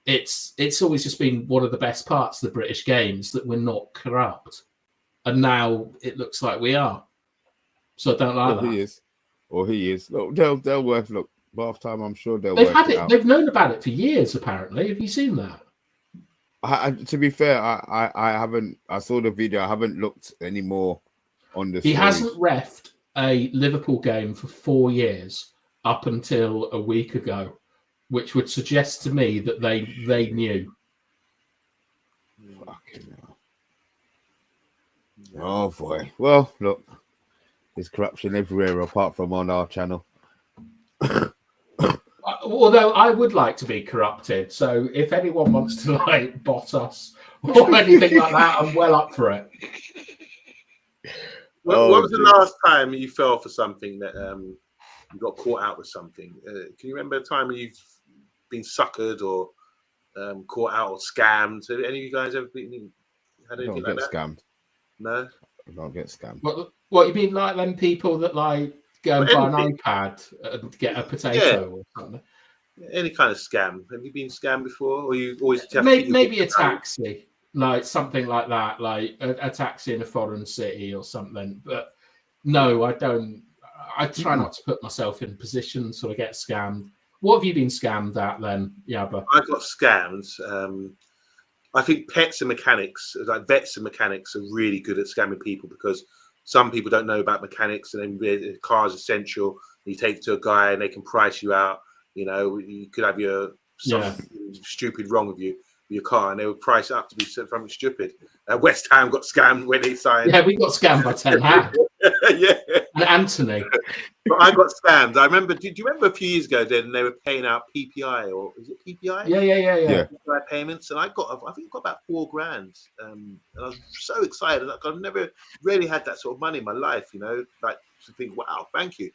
Speaker 2: it's always just been one of the best parts of the British games that we're not corrupt, and now it looks like we are. So I don't like that.
Speaker 1: He is. Look, they'll work. Look, half time. I'm sure they've
Speaker 2: had it. They've known about it for years. Apparently, have you seen that?
Speaker 1: To be fair, I haven't. I saw the video. I haven't looked anymore on the.
Speaker 2: He hasn't reffed a Liverpool game for 4 years up until a week ago, which would suggest to me that they knew.
Speaker 1: Fucking hell. Oh boy. Well, look, there's corruption everywhere apart from on our channel.
Speaker 2: Although I would like to be corrupted, so if anyone wants to like bot us or anything like that, I'm well up for it.
Speaker 3: What was the last time you fell for something that you got caught out with something? Can you remember a time when you've been suckered or caught out or scammed? Have any of you guys ever had anything like that?
Speaker 1: Scammed.
Speaker 3: No,
Speaker 1: I don't get scammed.
Speaker 2: What you mean, like them people that like go and buy an iPad and get a potato or something?
Speaker 3: Any kind of scam. Have you been scammed before, or you always
Speaker 2: maybe a taxi, like something like that, like a taxi in a foreign city or something? But no, I don't. I try not to put myself in positions so I get scammed. What have you been scammed at then, Yabba?
Speaker 3: I got scammed. I think pets and mechanics, like vets and mechanics, are really good at scamming people, because some people don't know about mechanics, and then the car is essential. You take it to a guy and they can price you out. You know, you could have something stupid wrong with your car, and they would price it up to be something stupid. West Ham got scammed when they signed.
Speaker 2: Yeah, we got scammed by Ten Hag.
Speaker 3: Yeah, and
Speaker 2: Anthony.
Speaker 3: But I got scammed. I remember. Do you remember a few years ago? Then they were paying out PPI, or is it PPI?
Speaker 2: Yeah.
Speaker 3: PPI payments, and I think I got about $4,000. And I was so excited. Like, I've never really had that sort of money in my life. You know, like to think, wow, thank you.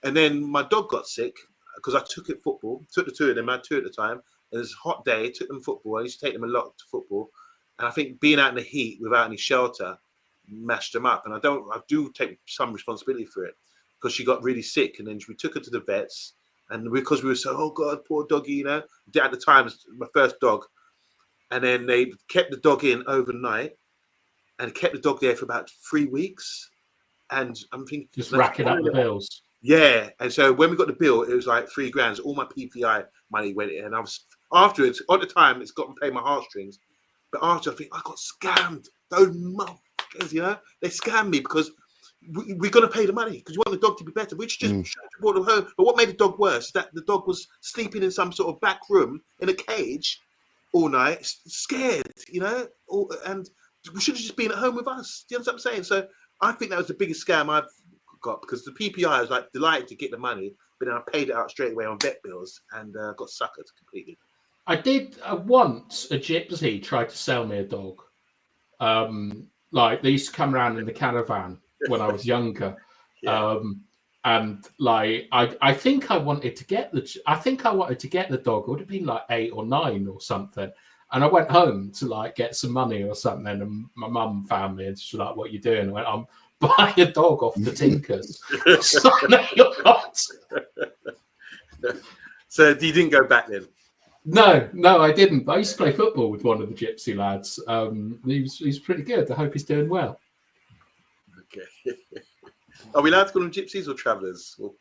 Speaker 3: And then my dog got sick, because I took it football. Took the two of them. I had two at the time. It was a hot day. Took them football. I used to take them a lot to football, and I think being out in the heat without any shelter mashed them up. And I do take some responsibility for it, because she got really sick, and then we took her to the vets, and because we were so, oh God, poor doggy, you know. At the time, it was my first dog, and then they kept the dog in overnight, and kept the dog there for about 3 weeks, and I'm thinking,
Speaker 2: just racking up the bills.
Speaker 3: Yeah, and so when we got the bill, it was like $3,000. All my PPI money went in, and I was afterwards. At the time, it's got to pay my heartstrings, but after I think I got scammed. Those motherfuckers, you know, they scammed me because we're going to pay the money because you want the dog to be better. We just brought them home. But what made the dog worse is that the dog was sleeping in some sort of back room in a cage all night, scared, you know, and we should have just been at home with us. Do you understand what I'm saying? So I think that was the biggest scam I've got, because the PPI, I was like delighted to get the money, but then I paid it out straight away on vet bills and got suckered completely.
Speaker 2: I did once. A gypsy tried to sell me a dog. Like they used to come around in the caravan when I was younger, and like I think I wanted to get the dog. It would have been like 8 or 9 or something. And I went home to like get some money or something, and my mum found me and she's like, "What are you doing?" I went, "I'm buy a dog off the Tinkers. So, no, you're not.
Speaker 3: So you didn't go back then?
Speaker 2: No, I didn't. I used to play football with one of the Gypsy lads. He's pretty good. I hope he's doing well.
Speaker 3: Okay. Are we allowed to call them gypsies or travellers? Or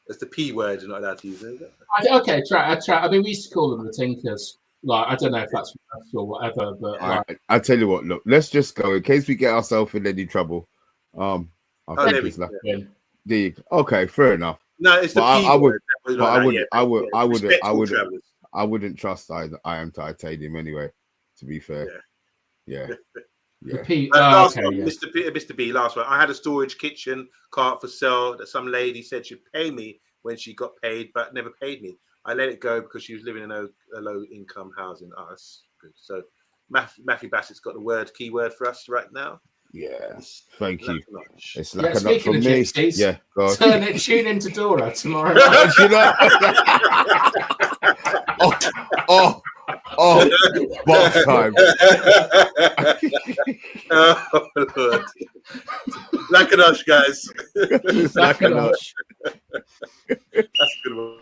Speaker 3: that's the P word you're not allowed to use, is it?
Speaker 2: Okay, I mean, we used to call them the Tinkers. Like, I don't know if that's worse or whatever, but like,
Speaker 1: I tell you what, look, let's just go in case we get ourselves in any trouble. I think
Speaker 3: there we
Speaker 1: it's like,
Speaker 2: yeah.
Speaker 1: okay, fair enough.
Speaker 3: No, it's the
Speaker 1: But
Speaker 3: P
Speaker 1: I would,
Speaker 3: word.
Speaker 1: but I
Speaker 3: Respectful
Speaker 1: wouldn't,
Speaker 3: travellers.
Speaker 1: I wouldn't trust I am titanium anyway. To be fair, yeah.
Speaker 2: The P.
Speaker 3: Last
Speaker 2: Okay,
Speaker 3: one,
Speaker 2: yeah.
Speaker 3: Mr. B, last one. I had a storage kitchen cart for sale that some lady said she'd pay me when she got paid, but never paid me. I let it go because she was living in a low-income housing. Oh, that's good. So Matthew Bassett's got the keyword for us right now.
Speaker 1: Yes, thank you. It's
Speaker 2: Yeah,
Speaker 1: like a nut
Speaker 2: speaking
Speaker 1: from
Speaker 2: of
Speaker 1: me.
Speaker 2: gypsies,
Speaker 1: Yeah, go on.
Speaker 2: tune into Dora tomorrow night.
Speaker 1: You know? oh, box time.
Speaker 3: Oh, Lord. Lakanosh, guys.
Speaker 1: Lakanosh.
Speaker 3: That's a good one.